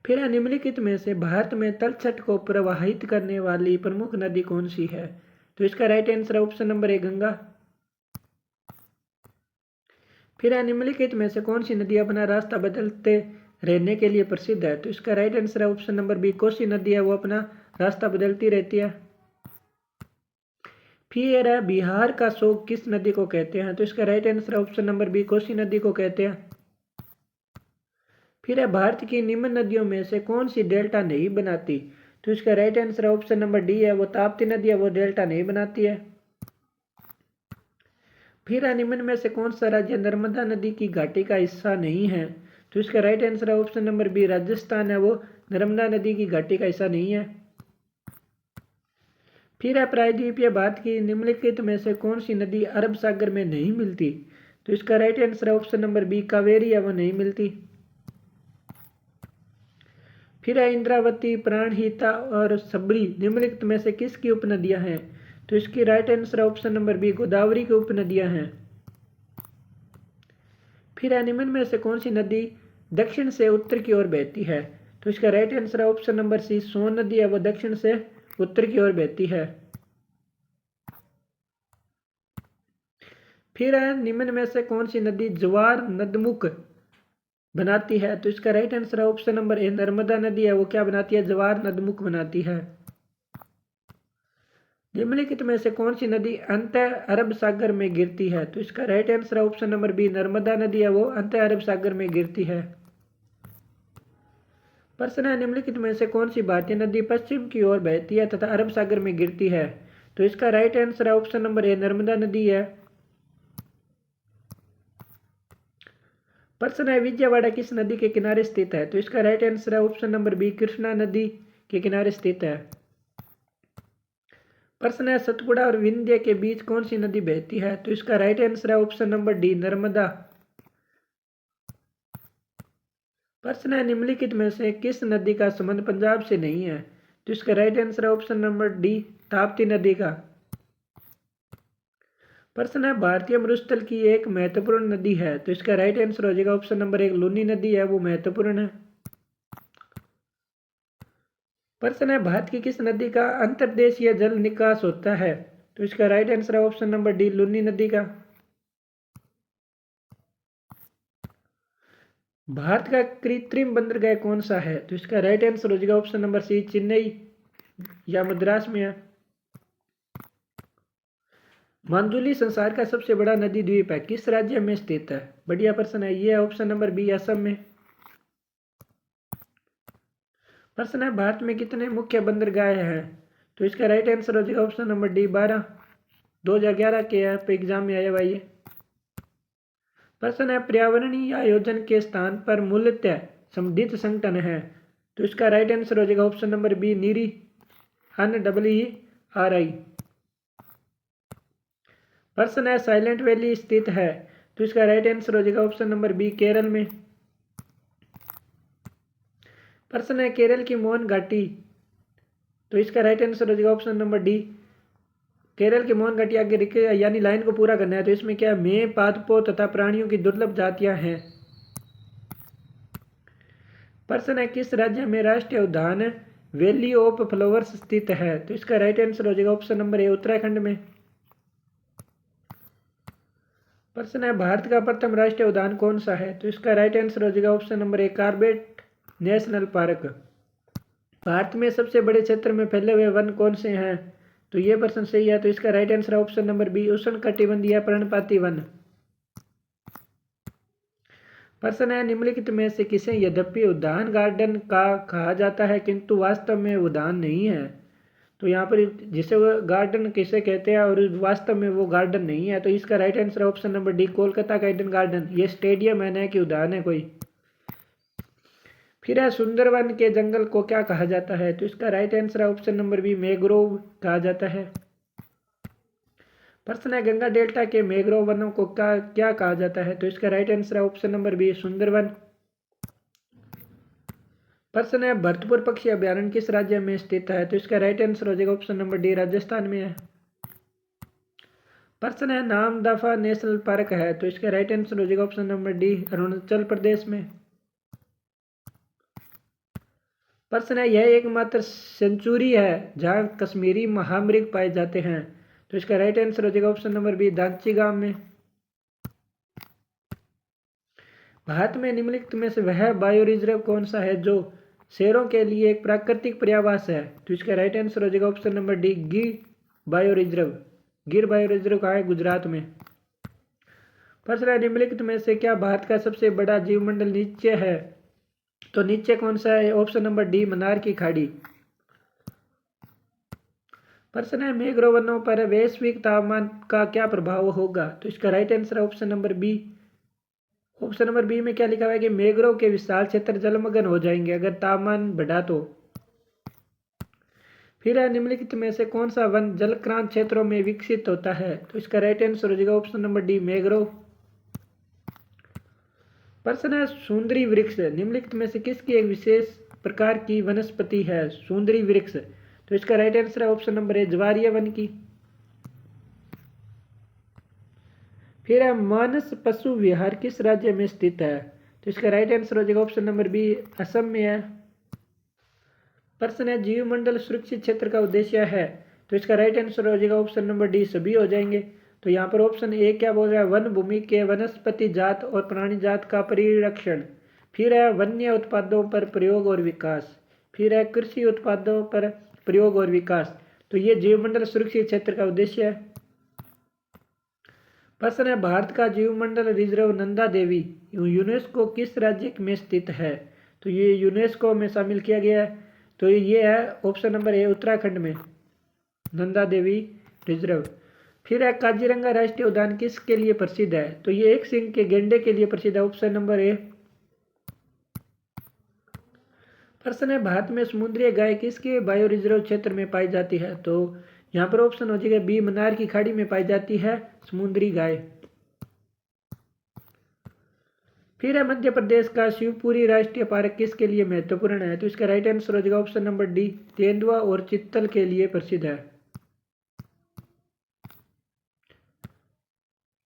फिर है निम्नलिखित में से भारत में तलछट को प्रवाहित करने वाली प्रमुख नदी कौन सी है? तो इसका राइट आंसर है ऑप्शन नंबर ए, गंगा। फिर है निम्नलिखित में से कौन सी नदी अपना रास्ता बदलते रहने के लिए प्रसिद्ध है? तो इसका राइट आंसर है ऑप्शन नंबर बी, कोसी नदी है, वो अपना रास्ता बदलती रहती है। फिर है बिहार का शोक किस नदी को कहते हैं? तो इसका राइट आंसर है ऑप्शन नंबर बी, कोसी नदी को कहते हैं। फिर है भारत की निम्न नदियों में से कौन सी डेल्टा नहीं बनाती? तो इसका राइट आंसर है ऑप्शन नंबर डी है, वो ताप्ती नदी है, वो डेल्टा नहीं बनाती है। फिर है निम्न में से कौन सा राज्य नर्मदा नदी की घाटी का हिस्सा नहीं है? तो इसका राइट आंसर है ऑप्शन नंबर बी, राजस्थान है, वो नर्मदा नदी की घाटी का हिस्सा नहीं है। फिर है प्रायद्वीपीय भारत की निम्नलिखित में से कौन सी नदी अरब सागर में नहीं मिलती? तो इसका राइट आंसर है ऑप्शन नंबर बी, कावेरी है, वो नहीं मिलती। फिर है इंद्रावती, प्राणहिता और सबरी निम्नलिखित में से किसकी उपनदियां हैं? तो इसकी right answer option number B, Godavari की उपनदियां हैं। फिर है निम्न में से कौन सी नदी दक्षिण से उत्तर की ओर बहती है? तो इसका right answer option number C, Son नदी है, वो दक्षिण से उत्तर की ओर बहती है। फिर है निम्न में से कौन सी नदी ज्वार नदमुख बनाती है? तो इसका राइट आंसर है ऑप्शन नंबर ए, नर्मदा नदी है, वो क्या बनाती है? ज्वार नदमुख बनाती है। निम्नलिखित में से कौन सी नदी अंत अरब सागर में गिरती है? तो इसका राइट आंसर है ऑप्शन नंबर बी, नर्मदा नदी है, वो अंत अरब सागर में गिरती है। प्रश्न है निम्नलिखित में से कौन सी भारतीय नदी पश्चिम की ओर बहती है तथा अरब सागर में गिरती है? तो इसका राइट आंसर है ऑप्शन नंबर ए, नर्मदा नदी है। प्रश्न है विजयवाड़ा किस नदी के किनारे स्थित है? तो इसका राइट आंसर है ऑप्शन नंबर बी, कृष्णा नदी के किनारे स्थित है। प्रश्न है सतपुड़ा और विंध्य के बीच कौन सी नदी बहती है? तो इसका राइट आंसर है ऑप्शन नंबर डी, नर्मदा। प्रश्न है निम्नलिखित में से किस नदी का संबंध पंजाब से नहीं है? तो इसका राइट आंसर है ऑप्शन नंबर डी, ताप्ती नदी का। प्रश्न है भारतीय मरुस्थल की एक महत्वपूर्ण नदी है, तो इसका राइट आंसर हो जाएगा ऑप्शन नंबर एक, लूनी नदी है, वो महत्वपूर्ण है। प्रश्न है भारत की किस नदी का अंतर्देशीय जल निकास होता है? तो इसका राइट आंसर है ऑप्शन नंबर डी, लूनी नदी का। भारत का कृत्रिम बंदरगाह कौन सा है? तो इसका राइट आंसर हो जाएगा ऑप्शन नंबर सी, चेन्नई या मद्रास में है। मांजुली संसार का सबसे बड़ा नदी द्वीप है, किस राज्य में स्थित है? बढ़िया प्रश्न है, ये ऑप्शन नंबर बी, असम में। प्रश्न है भारत में कितने मुख्य बंदरगाह हैं? तो इसका राइट आंसर हो जाएगा ऑप्शन नंबर डी, 12। 2011 के एग्जाम में आया हुआ ये। प्रश्न है पर्यावरणीय आयोजन के स्थान पर मूलतः संबंधित संगठन है, तो इसका राइट आंसर हो जाएगा option number B, NEERI, NEERI। प्रश्न है साइलेंट वैली स्थित है, तो इसका राइट आंसर हो जाएगा ऑप्शन नंबर बी, केरल में। प्रश्न है केरल की मोहन घाटी, तो इसका राइट आंसर हो जाएगा ऑप्शन नंबर डी, केरल की मोहन घाटी आगे लिखे यानी लाइन को पूरा करना है। तो इसमें क्या मेय, पादपों तथा प्राणियों की दुर्लभ जातियां हैं। प्रश्न है किस राज्य में राष्ट्रीय उद्यान वैली ऑफ फ्लावर्स स्थित है? तो इसका राइट आंसर हो जाएगा ऑप्शन नंबर ए, उत्तराखंड में। प्रश्न है भारत का प्रथम राष्ट्रीय उद्यान कौन सा है? तो इसका राइट आंसर हो जाएगा ऑप्शन नंबर ए, कॉर्बेट नेशनल पार्क। भारत में सबसे बड़े क्षेत्र में फैले हुए वन कौन से हैं? तो ये प्रश्न सही है, तो इसका राइट आंसर है ऑप्शन नंबर बी, उष्णकटिबंधीय पर्णपाती वन। प्रश्न है निम्नलिखित में से किसे यद्यपि उद्यान गार्डन का कहा जाता है किंतु वास्तव में उद्यान नहीं है? तो यहाँ पर जिसे वो गार्डन किसे कहते हैं और वास्तव में वो गार्डन नहीं है, तो इसका राइट आंसर है ऑप्शन नंबर डी, कोलकाता का ईडन गार्डन। ये स्टेडियम है, न कि उद्यान है कोई। फिर है सुंदरवन के जंगल को क्या कहा जाता है? तो इसका राइट आंसर है ऑप्शन नंबर बी, मैंग्रोव कहा जाता है। प्रश्न है गंगा डेल्टा के मैंग्रोव वनों को क्या कहा जाता है? तो इसका राइट आंसर है ऑप्शन नंबर बी, सुंदरवन। प्रश्न है भरतपुर पक्षी अभ्यारण्य किस राज्य में स्थित है? तो इसका राइट आंसर हो जाएगा ऑप्शन नंबर डी, राजस्थान में है। प्रश्न है नामदफा नेशनल पार्क है, तो इसका राइट आंसर हो जाएगा option number D, Arunachal Pradesh में। प्रश्न है यह एकमात्र सेंचुरी है जहां कश्मीरी महामृग पाए जाते हैं, तो इसका राइट आंसर हो जाएगा ऑप्शन नंबर बी, दांची गांव में। भारत में निम्नलिखित में से वह बायो रिजर्व कौन सा है जो शेरों के लिए एक प्राकृतिक पर्यावास है? तो इसका राइट आंसर हो जाएगा ऑप्शन नंबर डी, गिर बायो रिजर्व। गिर बायो रिजर्व कहाँ है? गुजरात में। प्रश्न है निम्नलिखित में से क्या भारत का सबसे बड़ा जीवमंडल नीचे है? तो नीचे कौन सा है? ऑप्शन नंबर डी, मन्नार की खाड़ी। प्रश्न है मैंग्रोव वनों पर वैश्विक तापमान का क्या प्रभाव होगा? तो इसका राइट आंसर है option number B. Option number B में क्या लिखा हुआ है कि मैंग्रोव के विशाल क्षेत्र जलमग्न हो जाएंगे अगर तापमान बढ़ा तो। फिर है निम्नलिखित में से कौन सा वन जलक्रांत क्षेत्रों में विकसित होता है? तो इसका राइट आंसर हो जाएगा ऑप्शन नंबर डी, मैंग्रोव। प्रश्न है सुंदरी वृक्ष निम्नलिखित में से किसकी एक विशेष प्रकार की वनस्पति है? सुंदरी वृक्ष। तो इसका राइट आंसर है ऑप्शन नंबर ए ज्वारीय वन की। फिर है मानस पशु विहार किस राज्य में स्थित है? तो इसका राइट आंसर हो जाएगा ऑप्शन नंबर बी असम में है। प्रश्न है जीवमंडल सुरक्षित क्षेत्र का उद्देश्य है? तो इसका राइट आंसर हो जाएगा ऑप्शन नंबर डी सभी हो जाएंगे। तो यहाँ पर ऑप्शन ए क्या बोल रहा है? वन भूमि के वनस्पति जात और प्राणी जात का परिरक्षण। फिर है वन्य उत्पादों पर प्रयोग और विकास। फिर है कृषि उत्पादों पर प्रयोग और विकास। तो ये जीवमंडल सुरक्षित क्षेत्र का उद्देश्य है। प्रश्न है भारत का जीवमंडल रिजर्व नंदा देवी यूनेस्को किस राज्य में स्थित है? तो ये यूनेस्को में शामिल किया गया है। तो ये है ऑप्शन नंबर ए उत्तराखंड में नंदा देवी रिजर्व। फिर है काजीरंगा राष्ट्रीय उद्यान किसके लिए प्रसिद्ध है? तो ये एक सिंह के गेंडे के लिए प्रसिद्ध है, ऑप्शन नंबर ए। प्रश्न है भारत में समुद्री गाय किसके बायो रिजर्व क्षेत्र में पाई जाती है? तो यहाँ पर ऑप्शन हो जाएगा बी मन्नार की खाड़ी में पाई जाती है समुद्री गाय। फिर है मध्य प्रदेश का शिवपुरी राष्ट्रीय पार्क किसके लिए महत्वपूर्ण है? तो इसका राइट आंसर हो जाएगा ऑप्शन नंबर डी तेंदुआ और चित्तल के लिए प्रसिद्ध है।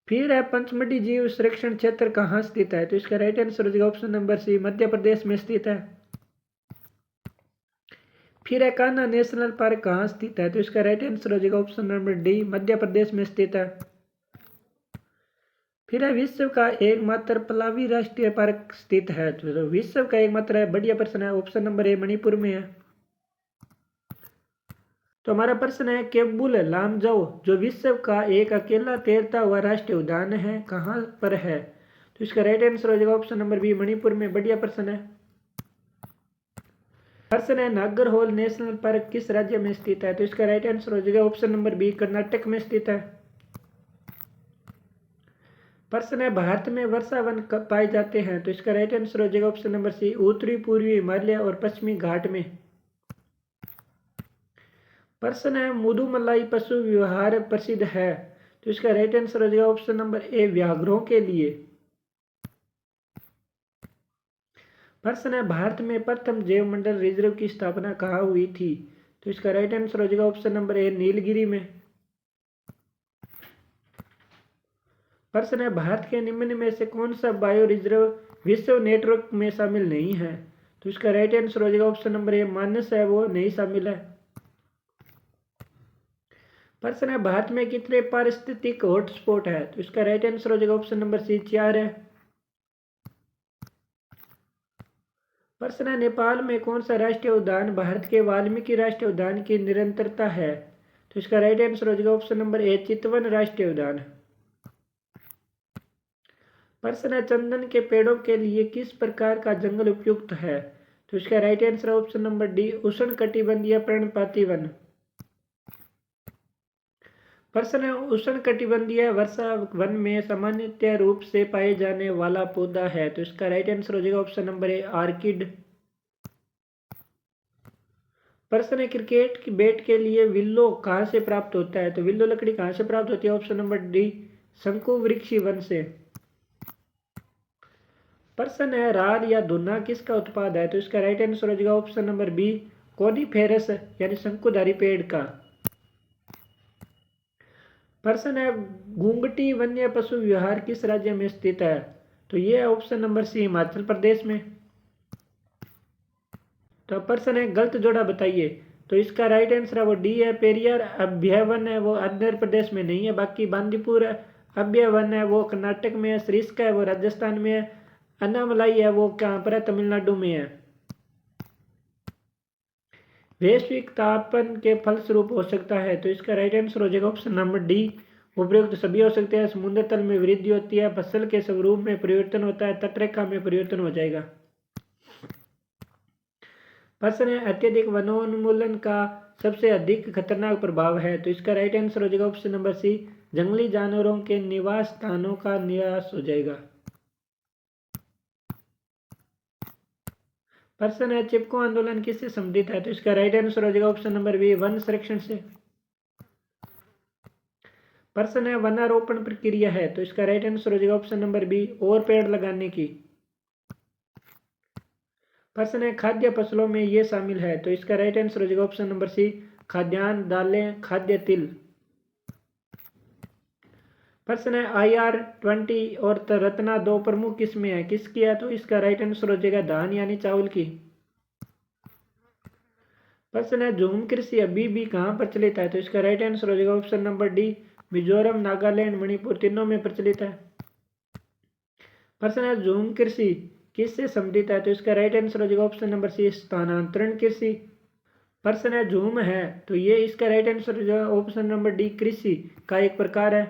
फिर है पंचमढ़ी जीव संरक्षण क्षेत्र कहाँ स्थित है? तो इसका राइट आंसर हो जाएगा ऑप्शन नंबर सी मध्य प्रदेश में स्थित है। फिर है कान्हा नेशनल पार्क कहाँ स्थित है? तो इसका राइट आंसर हो जाएगा option number D Madhya Pradesh में स्थित है। फिर है विश्व का एकमात्र पलावी राष्ट्रीय पार्क स्थित है? तो विश्व का एकमात्र है, बढ़िया प्रश्न है, ऑप्शन नंबर ए मणिपुर में है। तो हमारा प्रश्न है केबुल लामजाओ जो विश्व का एक अकेला तैरता हुआ राष्ट्रीय उद्यान है कहाँ पर है? तो इसका राइट आंसर हो जाएगा ऑप्शन नंबर बी मणिपुर में, बढ़िया प्रश्न है। प्रश्न है नागरहोल नेशनल पार्क किस राज्य में स्थित है? तो इसका राइट आंसर हो जाएगा ऑप्शन नंबर बी कर्नाटक में स्थित है। प्रश्न है भारत में वर्षा वन कब पाए जाते हैं? तो इसका राइट आंसर हो जाएगा ऑप्शन नंबर सी उत्तरी पूर्वी हिमालय और पश्चिमी घाट में। प्रश्न है मुदुमलाई पशु विहार प्रसिद्ध है? तो इसका राइट आंसर हो जाएगा ऑप्शन नंबर ए व्याघ्रों के लिए। प्रश्न है भारत में प्रथम जैव मंडल रिजर्व की स्थापना कहाँ हुई थी? तो इसका राइट आंसर हो जाएगा ऑप्शन नंबर ए नीलगिरी में। प्रश्न है भारत के निम्न में से कौन सा बायो रिजर्व विश्व नेटवर्क में शामिल नहीं है? तो इसका राइट आंसर हो जाएगा ऑप्शन नंबर ए मानस है वो नहीं शामिल है। प्रश्न है भारत में कितने पारिस्थितिक हॉटस्पॉट है? तो इसका राइट आंसर हो जाएगा ऑप्शन नंबर सी 4 है। प्रश्न है नेपाल में कौन सा राष्ट्रीय उद्यान भारत के वाल्मीकि राष्ट्रीय उद्यान की निरंतरता है? तो इसका राइट आंसर हो जाएगा ऑप्शन नंबर ए चितवन राष्ट्रीय उद्यान। प्रश्न है चंदन के पेड़ों के लिए किस प्रकार का जंगल उपयुक्त है? तो इसका राइट आंसर है ऑप्शन नंबर डी उष्णकटिबंधीय पर्णपाती वन। प्रश्न है उष्णकटिबंधीय वर्षा वन में सामान्यतः रूप से पाए जाने वाला पौधा है? तो इसका राइट आंसर हो जाएगा ऑप्शन नंबर ए आर्किड। प्रश्न है क्रिकेट की बैट के लिए विल्लो कहाँ से प्राप्त होता है? तो विल्लो लकड़ी कहाँ से प्राप्त होती है? ऑप्शन नंबर डी शंकु वृक्षी वन से। प्रश्न है राल या धुना किसका उत्पाद है? तो इसका राइट आंसर हो जाएगा ऑप्शन नंबर बी कोनिफेरस यानी शंकुधारी पेड़ का। प्रश्न है घूंघटी वन्य पशु विहार किस राज्य में स्थित है? तो ये है ऑप्शन नंबर सी हिमाचल प्रदेश में। तो प्रश्न है गलत जोड़ा बताइए। तो इसका राइट आंसर है वो डी है पेरियार अभ्यावन है वो आंध्र प्रदेश में नहीं है, बाकी बांदीपुर अभ्यावन है वो कर्नाटक में है, सरिस्का है वो राजस्थान में है, अन्नामलाई है वो कहाँ पर है तमिलनाडु में है। वैश्विक तापन के फलस्वरूप हो सकता है? तो इसका राइट आंसर हो जाएगा ऑप्शन नंबर डी उपयुक्त सभी हो सकते हैं। समुद्र तल में वृद्धि होती है, फसल के स्वरूप में परिवर्तन होता है, तटरेखा में परिवर्तन हो जाएगा। प्रश्न है अत्यधिक वनोन्मूलन का सबसे अधिक खतरनाक प्रभाव है? तो इसका राइट आंसर हो जाएगा ऑप्शन नंबर सी जंगली जानवरों के निवास स्थानों का निराश हो जाएगा। प्रश्न है चिपको आंदोलन किससे संबंधित है? तो इसका राइट आंसर हो जाएगा ऑप्शन नंबर बी वन संरक्षण से। प्रश्न है वनारोपण प्रक्रिया है? तो इसका राइट आंसर हो जाएगा ऑप्शन नंबर बी और पेड़ लगाने की। प्रश्न है खाद्य फसलों में ये शामिल है, तो इसका राइट आंसर हो जाएगा ऑप्शन नंबर सी, खाद्यान्न, दालें, खाद्य तिल। प्रश्न है IR-20 और रत्ना दो प्रमुख किस्में हैं, किसकी है, तो इसका राइट आंसर हो जाएगा धान यानी चावल की। प्रश्न है झूम कृषि अभी भी कहाँ प्रचलित है, तो इसका राइट आंसर हो जाएगा option number D, Mizoram, Nagaland, Manipur तीनों में प्रचलित है। प्रश्न है झूम कृषि किससे संबंधित है, तो इसका राइट आंसर हो जाएगा ऑप्शन नंबर सी, स्थानांतरण कृषि। प्रश्न है झूम है, तो ये इसका राइट आंसर हो जाएगा ऑप्शन नंबर डी, कृषि का एक प्रकार है।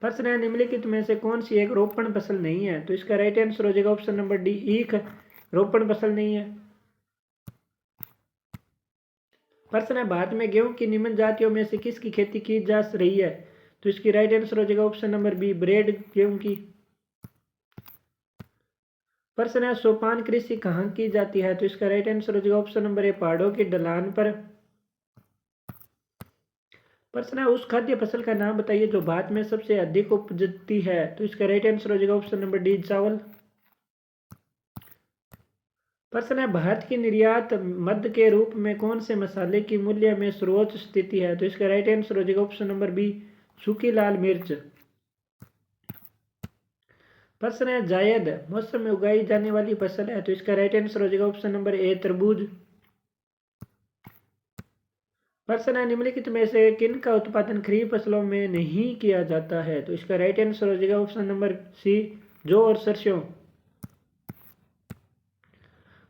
प्रश्न है निम्नलिखित में से कौन सी एक रोपण फसल नहीं है, तो इसका राइट आंसर हो जाएगा ऑप्शन नंबर डी, ईख रोपण फसल नहीं है। प्रश्न है भारत में गेहूं की निम्न जातियों में से किसकी खेती की जा रही है, तो इसकी राइट आंसर हो जाएगा ऑप्शन नंबर बी, ब्रेड गेहूं की। प्रश्न है सोपान कृषि कहाँ की जाती है, तो इसका राइट आंसर हो जाएगा ऑप्शन नंबर ए, पहाड़ों की ढलान पर। प्रश्न है उस खाद्य फसल का नाम बताइए जो भारत में सबसे अधिक उपजती है, तो इसका राइट आंसर हो जाएगा ऑप्शन नंबर डी, चावल। प्रश्न है भारत की निर्यात मद के रूप में कौन से मसाले की मूल्य में सर्वोच्च स्थिति है, तो इसका राइट आंसर हो जाएगा ऑप्शन नंबर बी, सूखी लाल मिर्च। प्रश्न है जायद मौसम में उगाई जाने वाली फसल है, तो इसका राइट आंसर हो जाएगा ऑप्शन नंबर ए, तरबूज। प्रश्न है निम्नलिखित में से किन का उत्पादन खरीफ फसलों में नहीं किया जाता है, तो इसका राइट आंसर हो जाएगा ऑप्शन नंबर सी, जौ और सरसों।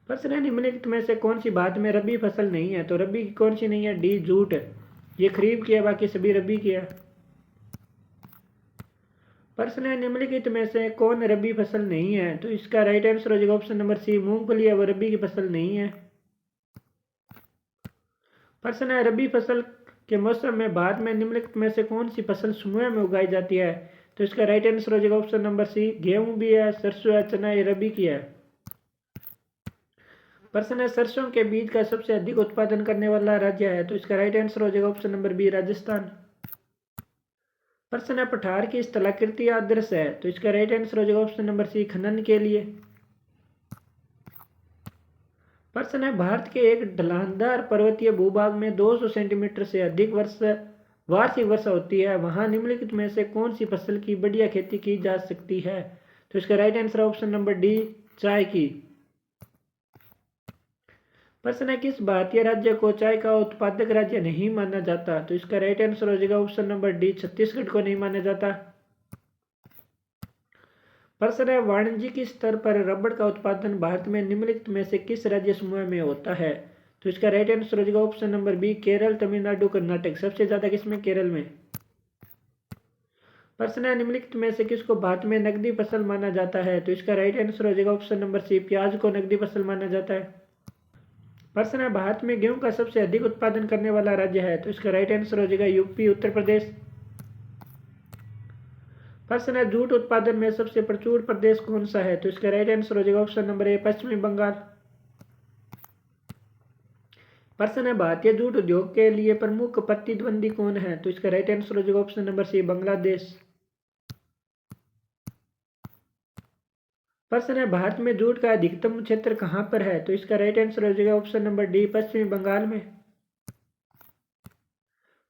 प्रश्न है निम्नलिखित में से कौन सी भारत में रबी फसल नहीं है, तो रबी की कौन सी नहीं है, डी, जूट। ये खरीफ की है, बाकी सभी रबी की है। प्रश्न है निम्नलिखित में से कौन रबी फसल नहीं है, तो इसका राइट आंसर हो जाएगा ऑप्शन नंबर सी, मूंगफली है, वो रबी की फसल नहीं है। प्रश्न है रबी फसल के मौसम में भारत में निम्नलिखित में से कौन सी फसल समूह में उगाई जाती है, तो इसका राइट आंसर हो जाएगा ऑप्शन नंबर सी, गेहूं भी है, सरसों है, चना ये रबी की है। प्रश्न है सरसों के बीज का सबसे अधिक उत्पादन करने वाला राज्य है, तो इसका राइट आंसर हो जाएगा ऑप्शन नंबर बी, राजस्थान। प्रश्न है पठार की स्थलाकृति आदर्श है, तो इसका राइट आंसर हो जाएगा ऑप्शन नंबर सी, खनन के लिए। प्रश्न है भारत के एक ढलानदार पर्वतीय भूभाग में 200 सेंटीमीटर से अधिक वार्षिक वर्षा होती है, वहां निम्नलिखित में से कौन सी फसल की बढ़िया खेती की जा सकती है, तो इसका right answer option number D, चाय की। प्रश्न है किस भारतीय राज्य को चाय का उत्पादक राज्य नहीं माना जाता, तो इसका राइट आंसर हो जाएगा ऑप्शन नंबर डी, छत्तीसगढ़ को नहीं माना जाता। प्रश्न है वाणिज्यिक स्तर पर रबड़ का उत्पादन भारत में निम्नलिखित में से किस राज्य समूह में होता है, तो इसका राइट आंसर हो जाएगा option number B, Kerala, Tamil Nadu, Karnataka. सबसे ज्यादा किसमें, केरल में। प्रश्न है निम्नलिखित में से किसको भारत में नकदी फसल माना जाता है, तो इसका राइट आंसर हो जाएगा ऑप्शन नंबर सी, प्याज को नकदी फसल माना जाता है। प्रश्न है भारत में गेहूं का सबसे अधिक उत्पादन करने वाला राज्य है, तो इसका राइट आंसर हो जाएगा यूपी, उत्तर प्रदेश। प्रश्न है जूट उत्पादन में सबसे प्रचुर प्रदेश कौन सा है, तो इसका राइट आंसर हो जाएगा ऑप्शन नंबर ए, पश्चिमी बंगाल। प्रश्न है भारतीय जूट उद्योग के लिए प्रमुख प्रतिद्वंदी कौन है, तो इसका राइट आंसर हो जाएगा ऑप्शन नंबर सी, बांग्लादेश। प्रश्न है भारत में जूट का अधिकतम क्षेत्र कहां पर है, तो इसका राइट आंसर हो जाएगा ऑप्शन नंबर डी, पश्चिमी बंगाल में।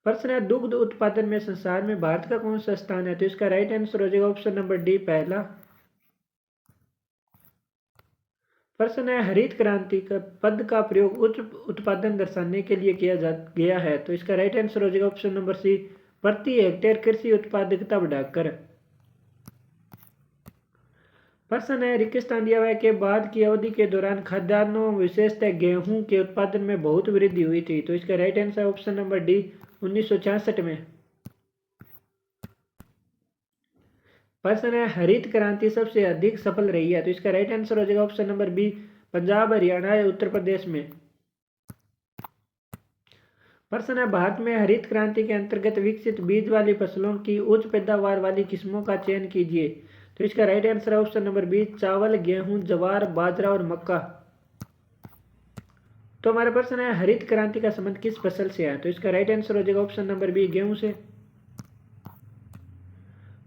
प्रश्न है दुग्ध उत्पादन में संसार में भारत का कौन सा स्थान है, तो इसका राइट आंसर हो जाएगा ऑप्शन नंबर डी, पहला। प्रश्न है हरित क्रांति का पद का प्रयोग उच्च उत्पादन दर्शाने के लिए किया गया है, तो इसका राइट आंसर हो जाएगा ऑप्शन नंबर सी, प्रति हेक्टेयर कृषि उत्पादकता बढ़ाकर। प्रश्न है रेगिस्तान दिया हुआ है के बाद की अवधि के दौरान खाद्यान्नों विशेषतः गेहूं के उत्पादन में बहुत वृद्धि हुई थी, तो इसका right answer option number D, 1966 में। प्रश्न है हरित क्रांति सबसे अधिक सफल रही है, तो इसका राइट आंसर हो जाएगा option number B, Punjab, Haryana या उत्तर प्रदेश में। प्रश्न है भारत में हरित क्रांति के अंतर्गत विकसित बीज वाली फसलों की उच्च पैदावार वाली किस्मों का चयन कीजिए, तो इसका राइट आंसर है ऑप्शन नंबर बी, चावल, गेहूं, ज्वार, बाजरा और मक्का। तो हमारा प्रश्न है हरित क्रांति का संबंध किस फसल से है, तो इसका राइट आंसर हो जाएगा ऑप्शन नंबर बी, गेहूं से।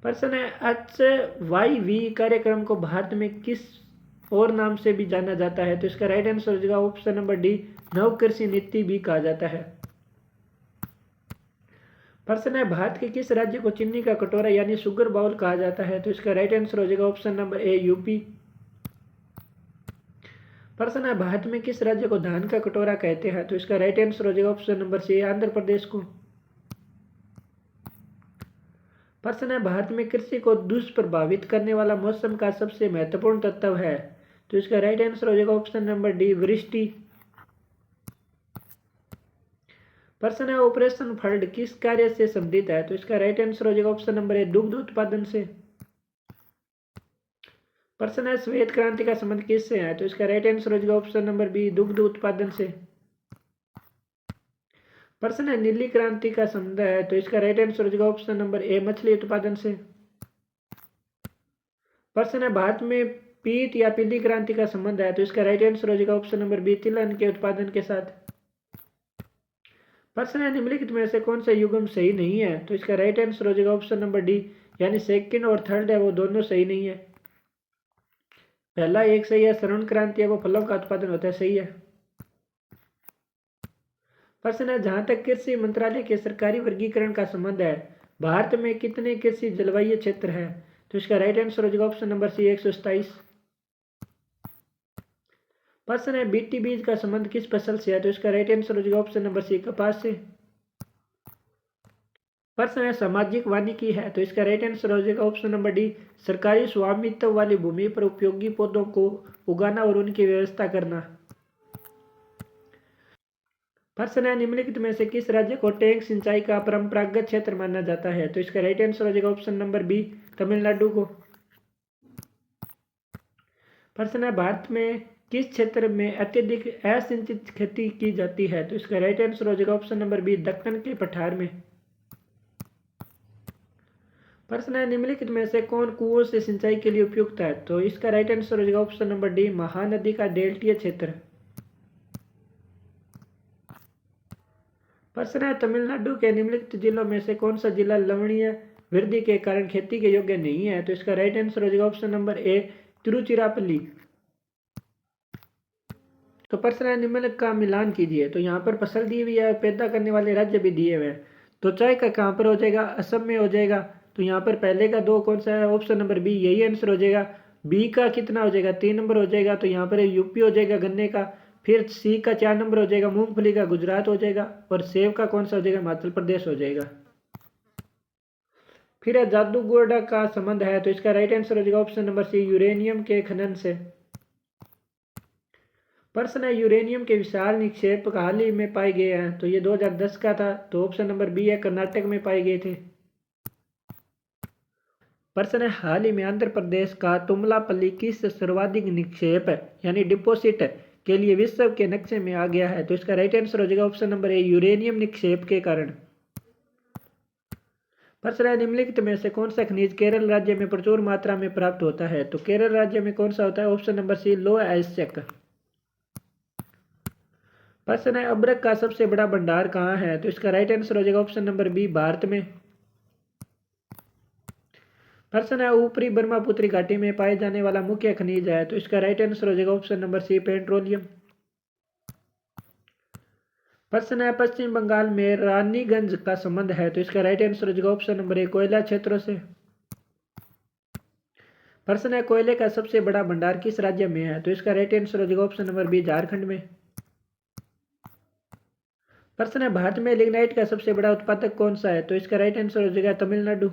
प्रश्न है HYV कार्यक्रम को भारत में किस और नाम से भी जाना जाता है, तो इसका राइट आंसर हो जाएगा ऑप्शन नंबर डी, नव कृषि नीति भी कहा जाता है। प्रश्न है, भारत के किस राज्य को चीनी का कटोरा यानी शुगर बाउल कहा जाता है, तो इसका राइट आंसर हो जाएगा ऑप्शन नंबर ए, यूपी। प्रश्न है, भारत में किस राज्य को धान का कटोरा कहते हैं, तो इसका राइट आंसर हो जाएगा ऑप्शन नंबर सी, आंध्र प्रदेश को। प्रश्न है, भारत में कृषि को दुष्प्रभावित करने वाला मौसम का सबसे महत्वपूर्ण तत्व है, तो इसका राइट आंसर हो जाएगा ऑप्शन नंबर डी, वृष्टि। प्रश्न है, ऑपरेशन फ्लड किस कार्य से संबंधित है, तो इसका राइट आंसर हो जाएगा ऑप्शन नंबर ए, दुग्ध उत्पादन से। प्रश्न है, श्वेत क्रांति का संबंध किससे है, तो इसका राइट आंसर हो जाएगा ऑप्शन नंबर बी, दुग्ध उत्पादन से। प्रश्न है, नीली क्रांति का संबंध है, तो इसका राइट आंसर हो जाएगा ऑप्शन नंबर ए, मछली उत्पादन से। प्रश्न है, भारत में पीत या पीली क्रांति का संबंध है, तो इसका राइट आंसर हो जाएगा ऑप्शन नंबर बी, तिलहन के उत्पादन के साथ। प्रश्न है, निम्नलिखित में से कौन सा युग्म सही नहीं है, तो इसका राइट आंसर हो जाएगा ऑप्शन नंबर डी, यानी सेकंड और थर्ड है वो दोनों सही नहीं है। पहला एक सही है, श्रवण क्रांति है वो फलों का उत्पादन होता है, सही है। प्रश्न है, जहां तक कृषि मंत्रालय के सरकारी वर्गीकरण का संबंध है, भारत में कितने कृषि जलवायु क्षेत्र है, तो इसका राइट आंसर हो जाएगा ऑप्शन नंबर सी, 127। प्रश्न है, बीटी बीज का संबंध किस फसल से है, तो इसका राइट आंसर हो जाएगा ऑप्शन नंबर सी, कपास से। प्रश्न है, सामाजिक वानिकी है, तो इसका राइट आंसर हो जाएगा ऑप्शन नंबर डी, सरकारी स्वामित्व वाली भूमि पर उपयोगी पौधों को उगाना और उनकी व्यवस्था करना। प्रश्न है, निम्नलिखित में से किस राज्य को टैंक सिंचाई का परंपरागत क्षेत्र माना जाता है, तो इसका राइट आंसर हो जाएगा ऑप्शन नंबर बी, तमिलनाडु को। प्रश्न है, भारत में किस क्षेत्र में अत्यधिक असिंचित खेती की जाती है, तो इसका राइट आंसर हो जाएगा ऑप्शन नंबर बी, दक्कन के पठार में। प्रश्न है, निम्नलिखित में से कौन कुओं से सिंचाई के लिए उपयुक्त है, तो इसका राइट आंसर हो जाएगा ऑप्शन नंबर डी, महानदी का डेल्टीय क्षेत्र। प्रश्न है, तमिलनाडु के निम्नलिखित जिलों में से कौन सा जिला लवणीय वृद्धि के कारण खेती के योग्य नहीं है, तो इसका राइट आंसर हो जाएगा ऑप्शन नंबर ए, तिरुचिरापल्ली। तो प्रश्न है, निम्न का मिलान कीजिए, तो यहाँ पर फसल दी हुई है, पैदा करने वाले राज्य भी दिए हुए हैं, तो चाय का कहाँ पर हो जाएगा, असम में हो जाएगा। तो यहाँ पर पहले का दो कौन सा है, ऑप्शन नंबर बी, यही आंसर हो जाएगा। बी का कितना हो जाएगा, 3 नंबर हो जाएगा, तो यहाँ पर यूपी हो जाएगा गन्ने का। फिर सी का 4 नंबर हो जाएगा, मूंगफली का गुजरात हो जाएगा, और सेब का कौन सा हो जाएगा, हिमाचल प्रदेश हो जाएगा। फिर है, जादूगोड़ा का संबंध है, तो इसका राइट आंसर हो जाएगा ऑप्शन नंबर सी, यूरेनियम के खनन से। प्रश्न है, यूरेनियम के विशाल निक्षेप हाल ही में पाए गए हैं, तो ये 2010 का था, तो ऑप्शन नंबर बी है, कर्नाटक में पाए गए थे। प्रश्न है, हाल ही में आंध्र प्रदेश का तुमलापल्ली किस सर्वाधिक निक्षेप यानी डिपोजिट के लिए विश्व के नक्शे में आ गया है, तो इसका राइट आंसर हो जाएगा ऑप्शन नंबर ए, यूरेनियम निक्षेप के कारण। प्रश्न है, निम्नलिखित में से कौन सा खनिज केरल राज्य में प्रचुर मात्रा में प्राप्त होता है, तो केरल राज्य में कौन सा होता है, ऑप्शन नंबर सी, लोह अयस्क। प्रश्न है, अब्रक का सबसे बड़ा भंडार कहाँ है, तो इसका राइट आंसर हो जाएगा ऑप्शन नंबर बी, भारत में। प्रश्न है, ऊपरी ब्रह्मपुत्री घाटी में पाए जाने वाला मुख्य खनिज है, तो इसका राइट आंसर हो जाएगा ऑप्शन नंबर सी, पेट्रोलियम। प्रश्न है, पश्चिम बंगाल में रानीगंज का संबंध है, तो इसका राइट आंसर हो जाएगा ऑप्शन नंबर ए, कोयला क्षेत्रों से। प्रश्न है, कोयले का सबसे बड़ा भंडार किस राज्य में है, तो इसका राइट आंसर हो जाएगा ऑप्शन नंबर बी, झारखंड में। प्रश्न है, भारत में लिग्नाइट का सबसे बड़ा उत्पादक कौन सा है, तो इसका राइट आंसर हो जाएगा तमिलनाडु।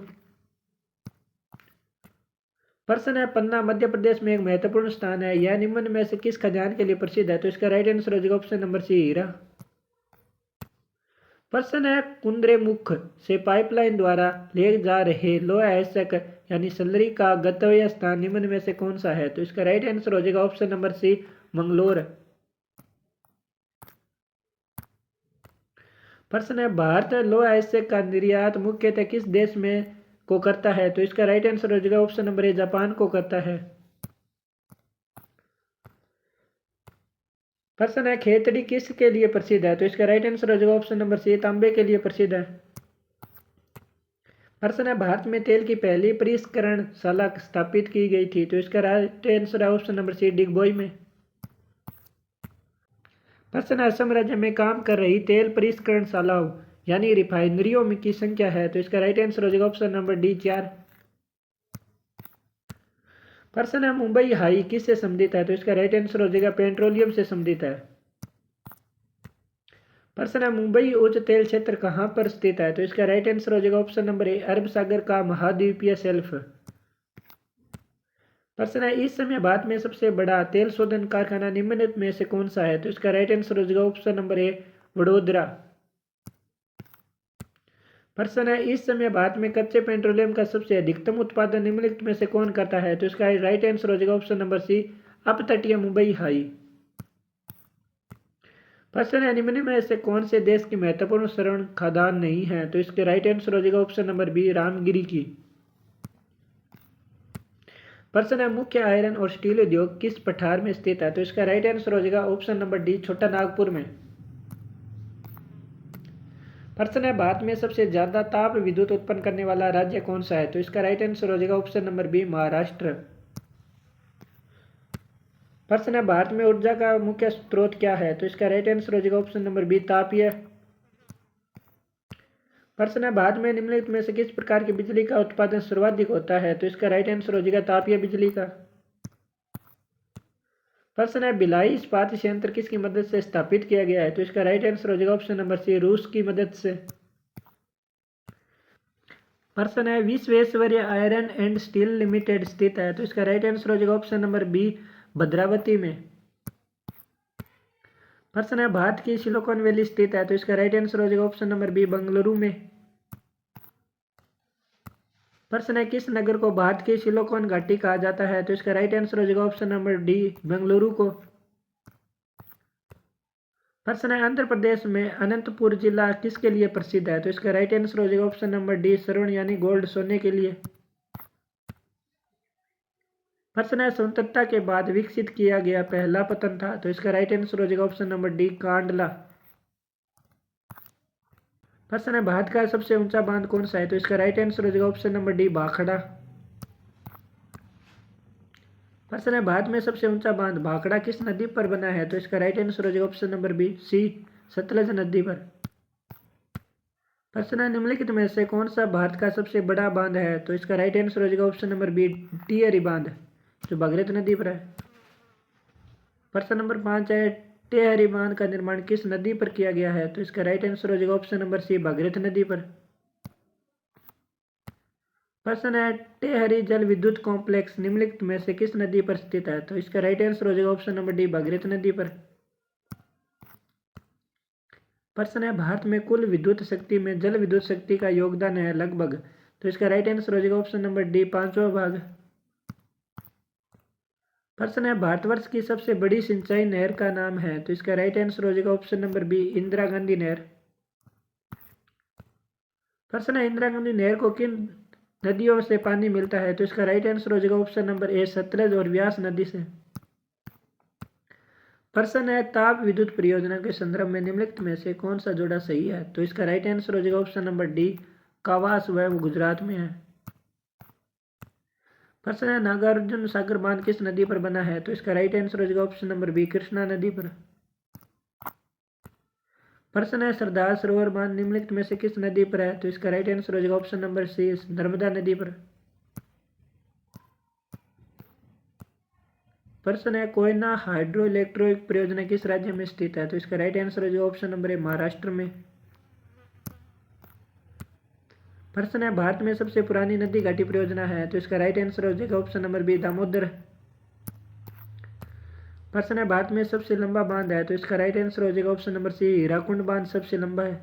प्रश्न है, पन्ना मध्य प्रदेश में एक महत्वपूर्ण स्थान है, यह निम्न में से किस खदान के लिए प्रसिद्ध है, तो इसका राइट आंसर हो जाएगा ऑप्शन नंबर सी, हीरा। प्रश्न है, कुद्रेमुख से पाइपलाइन द्वारा ले जा रहे लोह अयस्क यानी सलरी का गंतव्य स्थान निम्न में से कौन सा है, तो इसका राइट आंसर हो जाएगा ऑप्शन नंबर सी, मंगलोर। प्रश्न है, भारत लोह अयस्क का निर्यात मुख्यतः किस देश में को करता है, तो इसका राइट आंसर हो जाएगा ऑप्शन नंबर ए, जापान को करता है। प्रश्न है, खेतड़ी किस के लिए प्रसिद्ध है, तो इसका राइट आंसर हो जाएगा ऑप्शन नंबर सी, तांबे के लिए प्रसिद्ध है। प्रश्न है भारत में तेल की पहली परिष्करणशाला स्थापित की गई थी, तो इसका राइट आंसर है ऑप्शन नंबर सी डिगबोई में। प्रश्न है असम राज्य में काम कर रही तेल परिष्करणशालाओं यानी रिफाइनरियों में की संख्या है, तो इसका राइट आंसर हो जाएगा ऑप्शन नंबर डी 4। प्रश्न है मुंबई हाई किससे संबंधित है, तो इसका राइट आंसर हो जाएगा पेट्रोलियम से संबंधित है। प्रश्न है मुंबई उच्च तेल क्षेत्र कहाँ पर स्थित है, तो इसका राइट आंसर हो जाएगा ऑप्शन नंबर ए अरब सागर का महाद्वीपीय शेल्फ। प्रश्न है इस समय भारत में सबसे बड़ा तेल शोधन कारखाना निम्नलिखित में से कौन सा है, तो इसका राइट आंसर हो जाएगा ऑप्शन नंबर ए वडोदरा। प्रश्न है इस समय भारत में कच्चे पेट्रोलियम का सबसे अधिकतम उत्पादन निम्नलिखित में से कौन करता है, तो इसका राइट आंसर हो जाएगा ऑप्शन नंबर सी अपतटीय मुंबई हाई। प्रश्न है निम्न में से कौन से देश की महत्वपूर्ण स्वर्ण खदान नहीं है, तो इसके राइट आंसर हो जाएगा ऑप्शन नंबर बी रामगिरी की। प्रश्न है मुख्य आयरन और स्टील उद्योग किस पठार में स्थित है, तो इसका राइट आंसर हो जाएगा ऑप्शन नंबर डी छोटा नागपुर में। प्रश्न है भारत में सबसे ज्यादा ताप विद्युत उत्पन्न करने वाला राज्य कौन सा है, तो इसका राइट आंसर हो जाएगा ऑप्शन नंबर बी महाराष्ट्र। प्रश्न है भारत में ऊर्जा का मुख्य स्रोत क्या है, तो इसका राइट आंसर हो जाएगा ऑप्शन नंबर बी तापीय। प्रश्न है भारत में निम्नलिखित में से किस प्रकार की बिजली का उत्पादन सर्वाधिक होता है, तो इसका राइट आंसर हो जाएगा तापीय बिजली का। प्रश्न है भिलाई इस्पात संयंत्र किसकी मदद से स्थापित किया गया है, तो इसका राइट आंसर हो जाएगा ऑप्शन नंबर सी रूस की मदद से। प्रश्न है विश्वेश्वरैय आयरन एंड स्टील लिमिटेड स्थित है, तो इसका राइट आंसर हो जाएगा ऑप्शन नंबर बी भद्रावती में। प्रश्न है भारत की सिलिकॉन वैली स्थित है, तो इसका राइट आंसर हो जाएगा ऑप्शन नंबर बी बेंगलुरु में। प्रश्न है किस नगर को भारत की सिलिकॉन घाटी कहा जाता है, तो इसका राइट आंसर हो जाएगा ऑप्शन नंबर डी बेंगलुरु को। प्रश्न है आंध्र प्रदेश में अनंतपुर जिला किसके लिए प्रसिद्ध है, तो इसका राइट आंसर हो जाएगा ऑप्शन नंबर डी स्वर्ण यानी गोल्ड सोने के लिए। प्रश्न है स्वतंत्रता के बाद विकसित किया गया पहला पतन था, तो इसका राइट आंसर हो जाएगा ऑप्शन नंबर डी कांडला। प्रश्न है भारत का सबसे ऊंचा बांध कौन सा है, तो इसका राइट आंसर हो जाएगा ऑप्शन नंबर डी भाखड़ा। प्रश्न है भारत में सबसे ऊंचा बांध भाखड़ा किस नदी पर बना है, तो इसका राइट आंसर हो जाएगा option number B C Sutlej नदी पर। प्रश्न है निम्नलिखित में से कौन सा भारत का सबसे बड़ा बांध है, तो इसका राइट आंसर हो जाएगा ऑप्शन नंबर बी टिहरी बांध जो भागीरथ नदी पर है। प्रश्न नंबर 5 है टिहरी बांध का निर्माण किस नदी पर किया गया है, तो इसका राइट आंसर हो जाएगा ऑप्शन नंबर सी भागीरथ नदी पर। प्रश्न है टेहरी जल विद्युत कॉम्प्लेक्स निम्नलिखित में से किस नदी पर स्थित है, तो इसका राइट आंसर हो जाएगा ऑप्शन नंबर डी भागीरथ नदी पर। प्रश्न है भारत में कुल विद्युत शक्ति में जल विद्युत शक्ति का योगदान है लगभग, तो इसका राइट आंसर हो जाएगा ऑप्शन नंबर डी 5वां भाग। प्रश्न है भारतवर्ष की सबसे बड़ी सिंचाई नहर का नाम है, तो इसका राइट आंसर हो जाएगा option number B Indira Gandhi नहर। प्रश्न है इंदिरा गांधी नहर को किन नदियों से पानी मिलता है, तो इसका राइट आंसर हो जाएगा ऑप्शन नंबर ए सतलज और व्यास नदी से। प्रश्न है ताप विद्युत परियोजना के संदर्भ में निम्नलिखित में से कौन सा जोड़ा सही है, तो इसका राइट आंसर हो जाएगा ऑप्शन नंबर डी कावास वह गुजरात में है। प्रश्न है नागार्जुन सागर बांध किस नदी पर बना है, तो इसका राइट आंसर हो जाएगा ऑप्शन नंबर बी कृष्णा नदी पर। प्रश्न है सरदार सरोवर बांध निम्नलिखित में से किस नदी पर है, तो इसका राइट आंसर हो जाएगा ऑप्शन नंबर सी नर्मदा नदी पर। प्रश्न है कोयना हाइड्रो इलेक्ट्रिक परियोजना किस राज्य में स्थित है, तो इसका राइट आंसर हो जाएगा ऑप्शन नंबर ए महाराष्ट्र में। प्रश्न है भारत में सबसे पुरानी नदी घाटी परियोजना है, तो इसका राइट आंसर हो जाएगा ऑप्शन नंबर बी दामोदर। प्रश्न है भारत में सबसे लंबा बांध है, तो इसका राइट आंसर हो जाएगा ऑप्शन नंबर सी हीराकुंड बांध सबसे लंबा है।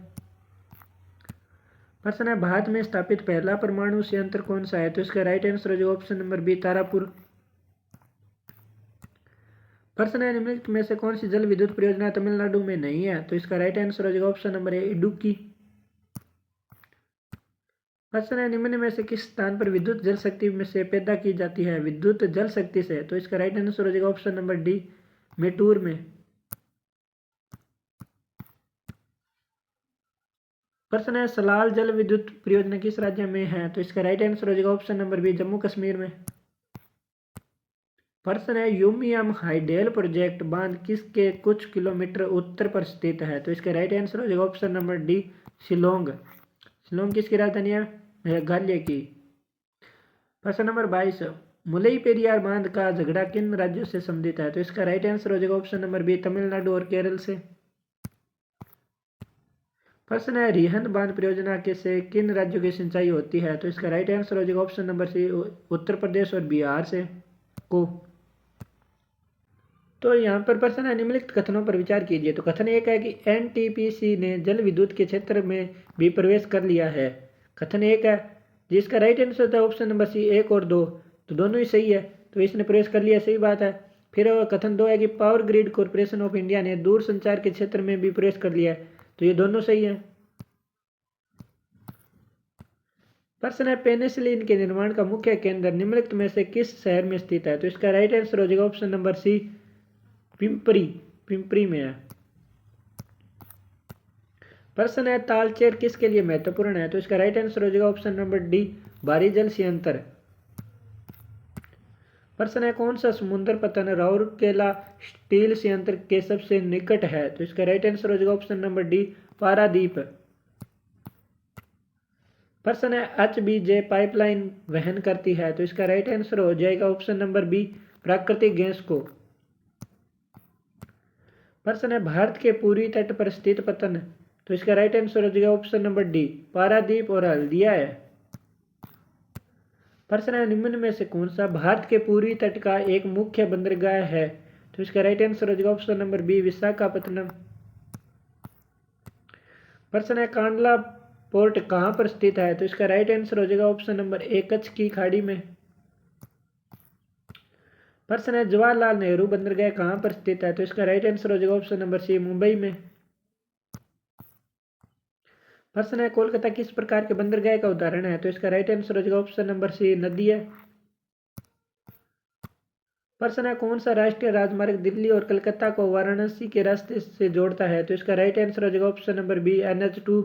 प्रश्न है भारत में स्थापित पहला परमाणु संयंत्र कौन सा है, तो इसका राइट आंसर हो जाएगा ऑप्शन नंबर बी तारापुर। प्रश्न है निम्नलिखित में से कौन सी जल विद्युत परियोजना तमिलनाडु में नहीं है, तो इसका राइट आंसर हो जाएगा ऑप्शन नंबर ए इडुक्की। प्रश्न है निम्न में से किस स्थान पर विद्युत जल शक्ति में से पैदा की जाती है विद्युत जल शक्ति से, तो इसका राइट आंसर हो जाएगा ऑप्शन नंबर डी मेटूर में। प्रश्न है सलाल जल विद्युत परियोजना किस राज्य में है? तो इसका राइट आंसर हो जाएगा option number B, Jammu Kashmir में। प्रश्न है यूमियम हाइडेल प्रोजेक्ट बांध किसके कुछ किलोमीटर उत्तर पर स्थित है? तो इसका राइट आंसर हो जाएगा option number D, Shillong. Shillong किसकी राजधानी है? मेघालय की। प्रश्न नंबर 22, मुलई पेरियार बांध का झगड़ा किन राज्यों से संबंधित है? तो इसका राइट आंसर हो जाएगा ऑप्शन नंबर बी, तमिलनाडु और केरल से। प्रश्न है रिहंद बांध परियोजना के से किन राज्यों की सिंचाई होती है? तो इसका राइट आंसर हो जाएगा ऑप्शन नंबर सी, उत्तर प्रदेश और बिहार से को। तो यहाँ पर प्रश्न है निम्नलिखित कथनों पर विचार कीजिए। तो कथन एक है कि एनटीपीसी ने जल विद्युत के क्षेत्र में भी प्रवेश कर लिया है। कथन एक है, जिसका राइट आंसर होता है ऑप्शन नंबर सी, एक और दो। तो दोनों ही सही है, तो इसने प्रवेश कर लिया, सही बात है। फिर कथन दो है कि power grid corporation of India ने दूर संचार के क्षेत्र में भी प्रवेश कर लिया है। तो ये दोनों सही है। प्रश्न है पेनिसिलिन के निर्माण का मुख्य केंद्र निम्नलिखित में से किस शहर में स्थित है? तो इसका राइट आंसर हो जाएगा ऑप्शन नंबर सी, पिंपरी में है। प्रश्न है तालचेर किसके लिए महत्वपूर्ण है? तो इसका राइट आंसर हो जाएगा ऑप्शन नंबर डी, भारी जल संयंत्र। प्रश्न है कौन सा समुद्र पतन राउरकेला स्टील संयंत्र के सबसे निकट है? तो इसका राइट आंसर हो जाएगा ऑप्शन नंबर डी, पारादीप। प्रश्न है एचबीजे पाइपलाइन वहन करती है? तो इसका राइट आंसर हो जाएगा ऑप्शन नंबर बी, प्राकृतिक गैस को। प्रश्न है भारत के पूर्वी तट पर स्थित पतन? तो इसका राइट आंसर हो जाएगा ऑप्शन नंबर डी, पारादीप और हल्दिया है। प्रश्न है निम्न में से कौन सा भारत के पूर्वी तट का एक मुख्य बंदरगाह है? तो इसका राइट आंसर हो जाएगा ऑप्शन नंबर बी, विशाखापत्तनम। प्रश्न है कांडला पोर्ट कहाँ पर स्थित है? तो इसका राइट आंसर हो जाएगा ऑप्शन नंबर ए, कच्छ की खाड़ी में। प्रश्न है जवाहरलाल नेहरू बंदरगाह कहाँ पर स्थित है? तो इसका राइट आंसर हो जाएगा ऑप्शन नंबर सी, मुंबई में। प्रश्न है कोलकाता किस प्रकार के बंदरगाह का उदाहरण है? तो इसका राइट आंसर हो जाएगा ऑप्शन नंबर सी, नदी है। प्रश्न है कौन सा राष्ट्रीय राजमार्ग दिल्ली और कलकत्ता को वाराणसी के रास्ते से जोड़ता है? तो इसका राइट आंसर हो जाएगा ऑप्शन नंबर बी, NH2।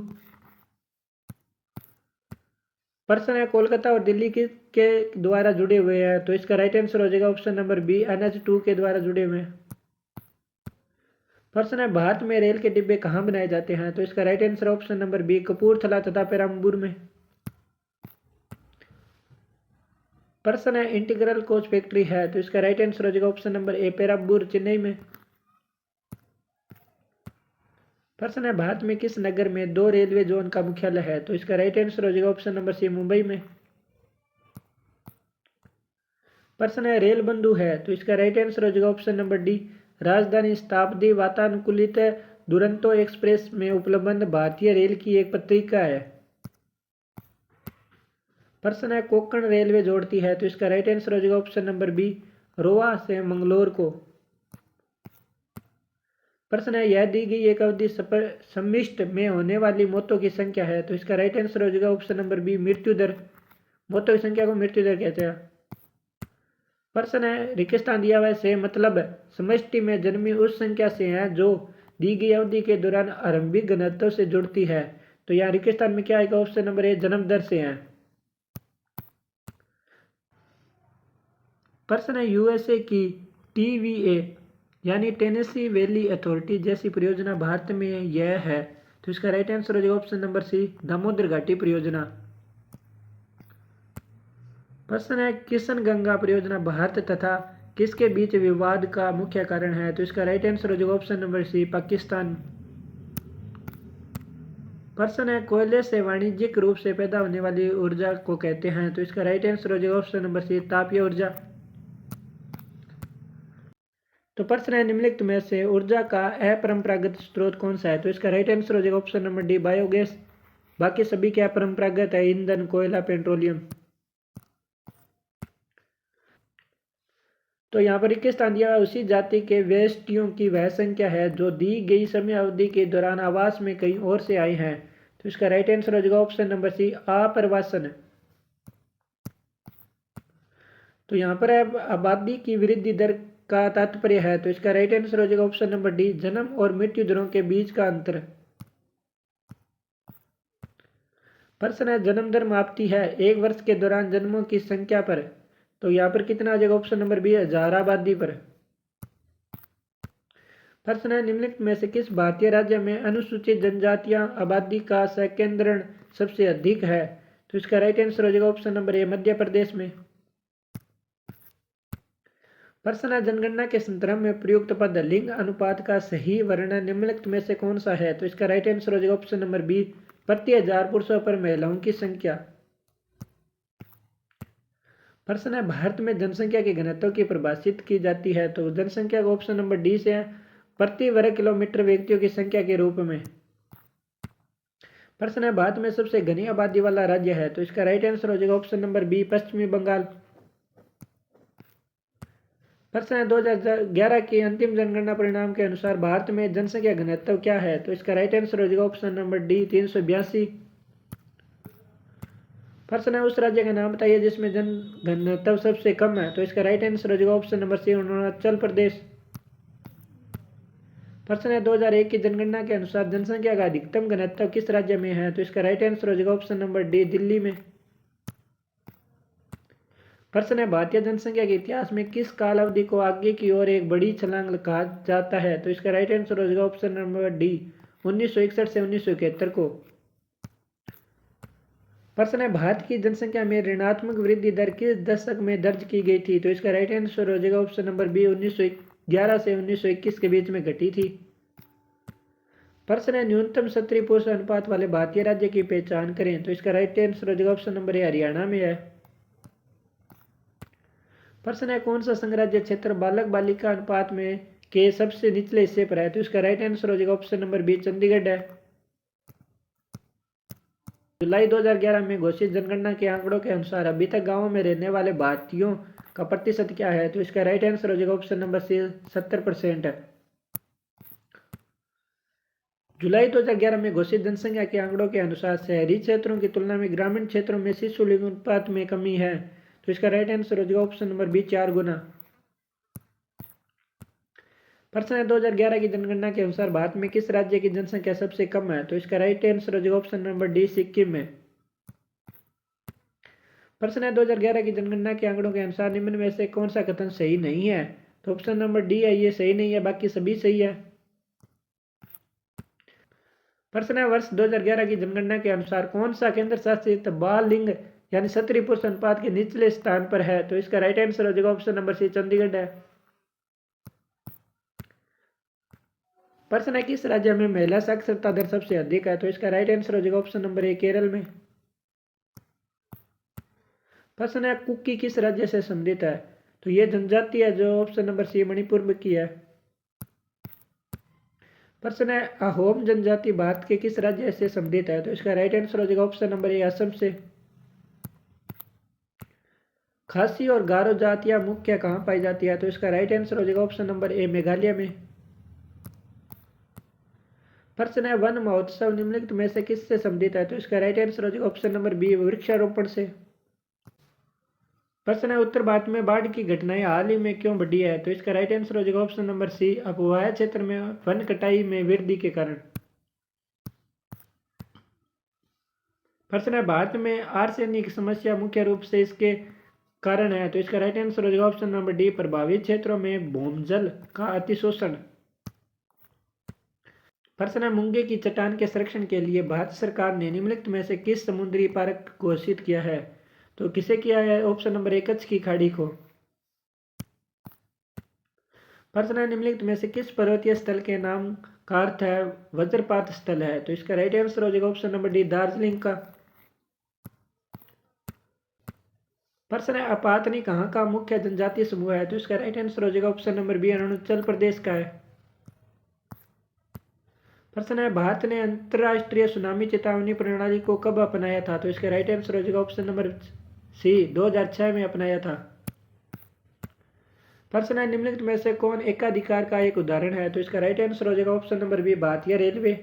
प्रश्न है कोलकाता और दिल्ली के द्वारा जुड़े हुए हैं? तो इसका राइट आंसर हो जाएगा ऑप्शन नंबर बी, NH2 के द्वारा जुड़े हुए हैं। प्रश्न है भारत में रेल के डिब्बे कहाँ बनाए जाते हैं? तो इसका right answer option number B, Kapurthala तथा पेराम्बूर में। प्रश्न है इंटीग्रल कोच फैक्ट्री है? तो इसका राइट आंसर हो जाएगा ऑप्शन नंबर ए, पेराम्बूर चेन्नई में। प्रश्न है भारत में किस नगर में 2 रेलवे जोन का मुख्यालय है? तो इसका राइट आंसर हो जाएगा ऑप्शन नंबर सी, मुंबई में। प्रश्न है रेल बंधु है? तो इसका राइट आंसर हो जाएगा ऑप्शन नंबर डी, राजधानी शताब्दी वातानुकूलित दुरंतो एक्सप्रेस में उपलब्ध भारतीय रेल की एक पत्रिका है। प्रश्न है कोंकण रेलवे जोड़ती है? तो इसका राइट आंसर हो जाएगा ऑप्शन नंबर बी, रोहा से मंगलोर को। प्रश्न है यह दी गई एक अवधि सम्मिष्ट में होने वाली मौतों की संख्या है? तो इसका राइट आंसर हो जाएगा ऑप्शन नंबर बी, मृत्यु दर। मौतों की संख्या को मृत्यु दर कहते हैं। प्रश्न है रेगिस्तान दिया हुआ से मतलब समष्टि में जन्मी उस संख्या से है जो दी गई अवधि के दौरान आरंभिक घनत्व से जुड़ती है। तो यहाँ रेगिस्तान में क्या आएगा? ऑप्शन नंबर ए, जन्म दर से है। प्रश्न है यूएसए की TVA यानी टेनेसी वैली अथॉरिटी जैसी परियोजना भारत में यह है? तो इसका राइट आंसर हो जाएगा ऑप्शन नंबर सी, दामोदर घाटी परियोजना। प्रश्न है किशन गंगा परियोजना भारत तथा किसके बीच विवाद का मुख्य कारण है? तो इसका राइट आंसर हो जाएगा ऑप्शन नंबर सी, पाकिस्तान। प्रश्न है कोयले से वाणिज्यिक रूप से पैदा होने वाली ऊर्जा को कहते हैं? तो इसका राइट आंसर हो जाएगा ऑप्शन नंबर सी, तापीय ऊर्जा। तो प्रश्न है निम्नलिखित में से ऊर्जा का अपरंपरागत स्रोत कौन सा है? तो इसका राइट आंसर हो जाएगा ऑप्शन नंबर डी, बायोगैस। बाकी सभी क्या परंपरागत है, ईंधन, कोयला, पेट्रोलियम। तो यहाँ पर रेगिस्तान दिया हुआ उसी जाति के व्यष्टियों की वह संख्या है जो दी गई समय अवधि के दौरान आवास में कहीं और से आए हैं। तो इसका राइट आंसर हो जाएगा ऑप्शन नंबर सी, आप्रवासन। तो यहाँ पर आबादी की वृद्धि दर का तात्पर्य है? तो इसका राइट आंसर हो जाएगा ऑप्शन नंबर डी, जन्म और मृत्यु दरों के बीच का अंतर। प्रश्न है जन्म दर मापती है एक वर्ष के दौरान जन्मों की संख्या पर, तो यहाँ पर कितना आ जाएगा? ऑप्शन नंबर बी है, हजार आबादी पर। प्रश्न है निम्नलिखित में से किस भारतीय राज्य में अनुसूचित जनजातियां आबादी का संकेंद्रण सबसे अधिक है? तो इसका राइट आंसर हो जाएगा ऑप्शन नंबर ए, मध्य प्रदेश में। प्रश्न है जनगणना के संदर्भ में प्रयुक्त पद लिंग अनुपात का सही वर्णन निम्नलिखित में से कौन सा है? तो इसका राइट आंसर हो जाएगा ऑप्शन नंबर बी, प्रति 1000 पुरुषों पर महिलाओं की संख्या। प्रश्न है भारत में जनसंख्या के घनत्व की परिभाषित की जाती है, तो जनसंख्या का ऑप्शन नंबर डी से है, प्रति वर्ग किलोमीटर व्यक्तियों की संख्या के रूप में। प्रश्न है भारत में सबसे घनी आबादी वाला राज्य है, तो इसका राइट आंसर हो जाएगा ऑप्शन नंबर बी, पश्चिमी बंगाल। प्रश्न है 2011 की अंतिम जनगणना परिणाम के अनुसार भारत में जनसंख्या घनत्व क्या है? तो इसका राइट आंसर हो जाएगा ऑप्शन नंबर डी, 382। प्रश्न है उस राज्य का नाम बताइए जिसमें जन घनत्व सबसे कम है, तो इसका राइट आंसर हो जाएगा ऑप्शन नंबर सी, अरुणाचल प्रदेश। प्रश्न है 2001 की जनगणना के अनुसार जनसंख्या का अधिकतम घनत्व किस राज्य में है? तो इसका राइट आंसर हो जाएगा ऑप्शन नंबर डी, दिल्ली में। प्रश्न है भारतीय जनसंख्या के इतिहास में किस काल अवधि को आगे की ओर एक बड़ी छलांग कहा जाता है? तो इसका राइट आंसर हो जाएगा ऑप्शन नंबर डी, 1961 से 1971 को। प्रश्न है भारत की जनसंख्या में ऋणात्मक वृद्धि दर किस दशक में दर्ज की गई थी? तो इसका राइट आंसर हो जाएगा ऑप्शन नंबर बी, 1911 से 1921 के बीच में घटी थी। प्रश्न है न्यूनतम स्त्री पुरुष अनुपात वाले भारतीय राज्य की पहचान करें, तो इसका राइट आंसर हो जाएगा ऑप्शन नंबर ए, हरियाणा में है। प्रश्न है कौन सा संघ राज्य क्षेत्र बालक बालिका अनुपात में के सबसे निचले हिस्से पर है? तो इसका राइट आंसर हो जाएगा ऑप्शन नंबर बी, चंडीगढ़ है। जुलाई 2011 में घोषित जनगणना के आंकड़ों के अनुसार अभी तक गांवों में रहने वाले भारतीयों का प्रतिशत क्या है? तो इसका राइट आंसर हो जाएगा ऑप्शन नंबर सी, 70% है। जुलाई 2011 में घोषित जनसंख्या के आंकड़ों के अनुसार शहरी क्षेत्रों की तुलना में ग्रामीण क्षेत्रों में शिशु लिंग अनुपात में कमी है, तो इसका राइट आंसर हो जाएगा ऑप्शन नंबर बी, 4 गुना। प्रश्न है 2011 की जनगणना के अनुसार भारत में किस राज्य की जनसंख्या सबसे कम है? तो इसका राइट आंसर हो जाएगा ऑप्शन नंबर डी, सिक्किम में। प्रश्न है 2011 की जनगणना के आंकड़ों के अनुसार निम्न में से कौन सा कथन सही नहीं है? तो ऑप्शन नंबर डी है, ये सही नहीं है, बाकी सभी सही है। प्रश्न है वर्ष 2011 की जनगणना के अनुसार कौन सा केंद्र शासित बाल लिंग यानी स्त्री पुरुष अनुपात के निचले स्थान पर है? तो इसका राइट आंसर हो जाएगा ऑप्शन नंबर सी, चंडीगढ़ है। प्रश्न है किस राज्य में महिला साक्षरता दर सबसे अधिक है? तो इसका राइट आंसर हो जाएगा ऑप्शन नंबर ए, केरल में। प्रश्न है कुकी किस राज्य से संबंधित है? तो ये जनजाति है जो ऑप्शन नंबर सी, मणिपुर में की है। प्रश्न है अहोम जनजाति भारत के किस राज्य से संबंधित है? तो इसका राइट आंसर हो जाएगा ऑप्शन नंबर ए, असम से। खासी और गारो जातियां मुख्य कहाँ पाई जाती है? तो इसका राइट आंसर हो जाएगा ऑप्शन नंबर ए, मेघालय में। प्रश्न है वन महोत्सव निम्नलिखित में से किससे संबंधित है? तो इसका राइट आंसर हो जाएगा ऑप्शन नंबर बी, वृक्षारोपण से। प्रश्न है उत्तर भारत में बाढ़ की घटनाएं हाल ही में क्यों बढ़ी है? तो इसका राइट आंसर हो जाएगा ऑप्शन नंबर सी, अपवाह क्षेत्र में वन कटाई में वृद्धि के कारण। प्रश्न है भारत में आर्सेनिक समस्या मुख्य रूप से इसके कारण है, तो इसका राइट आंसर हो जाएगा ऑप्शन नंबर डी, प्रभावित क्षेत्रों में भूजल का अतिशोषण। प्रश्न है मूंगे की चट्टान के संरक्षण के लिए भारत सरकार ने निम्नलिखित में से किस समुद्री पार्क घोषित किया है? तो किसे किया है? ऑप्शन नंबर ए, कच्छ की खाड़ी को। प्रश्न है निम्नलिखित में से किस पर्वतीय स्थल के नाम का अर्थ है वज्रपात स्थल है? तो इसका राइट आंसर हो जाएगा ऑप्शन नंबर डी, दार्जिलिंग का। प्रश्न है अपातनी कहाँ का मुख्य जनजातीय समूह है? तो इसका राइट आंसर हो जाएगा option number B, Arunachal Pradesh का है। प्रश्न है भारत ने अंतरराष्ट्रीय सुनामी चेतावनी प्रणाली को कब अपनाया था? तो इसका राइट आंसर हो जाएगा ऑप्शन नंबर सी, 2006 में अपनाया था। प्रश्न है निम्नलिखित में से कौन एकाधिकार का एक उदाहरण है? तो इसका राइट आंसर हो जाएगा ऑप्शन नंबर बी, भारतीय रेलवे।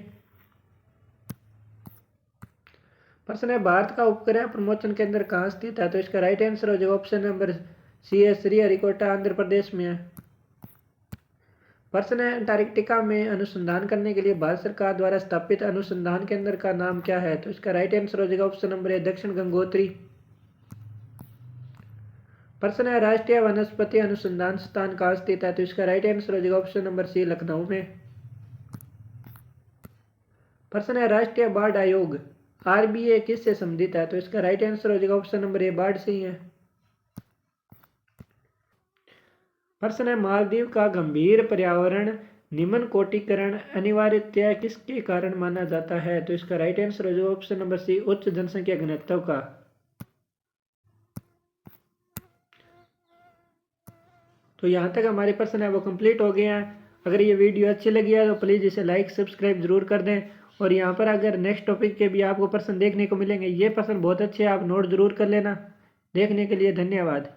प्रश्न है भारत का उपग्रह प्रमोशन केंद्र कहाँ स्थित है? तो इसका राइट आंसर हो जाएगा ऑप्शन नंबर सी है, श्री हरिकोटा, आंध्र प्रदेश में है। प्रश्न है, अंटार्कटिका में अनुसंधान करने के लिए भारत सरकार द्वारा स्थापित अनुसंधान केंद्र का नाम क्या है? तो इसका राइट आंसर हो जाएगा ऑप्शन नंबर ए, दक्षिण गंगोत्री। प्रश्न है, राष्ट्रीय वनस्पति अनुसंधान संस्थान कहाँ स्थित है? तो इसका राइट आंसर हो जाएगा ऑप्शन नंबर सी, लखनऊ में। प्रश्न है, राष्ट्रीय बाढ़ आयोग आरबीए किससे संबंधित है? तो इसका राइट आंसर हो जाएगा ऑप्शन नंबर ए, बाढ़ से ही है। प्रश्न है, मालदीव का गंभीर पर्यावरण निम्न कोटिकरण अनिवार्यतया किसके कारण माना जाता है? तो इसका राइट आंसर हो जाएगा ऑप्शन नंबर सी, उच्च जनसंख्या घनत्व का। तो यहाँ तक हमारे प्रश्न है वो कंप्लीट हो गए हैं। अगर ये वीडियो अच्छी लगी है तो प्लीज़ इसे लाइक सब्सक्राइब जरूर कर दें। और यहाँ पर अगर नेक्स्ट टॉपिक के भी आपको प्रश्न देखने को मिलेंगे, ये प्रश्न बहुत अच्छे हैं, आप नोट जरूर कर लेना। देखने के लिए धन्यवाद।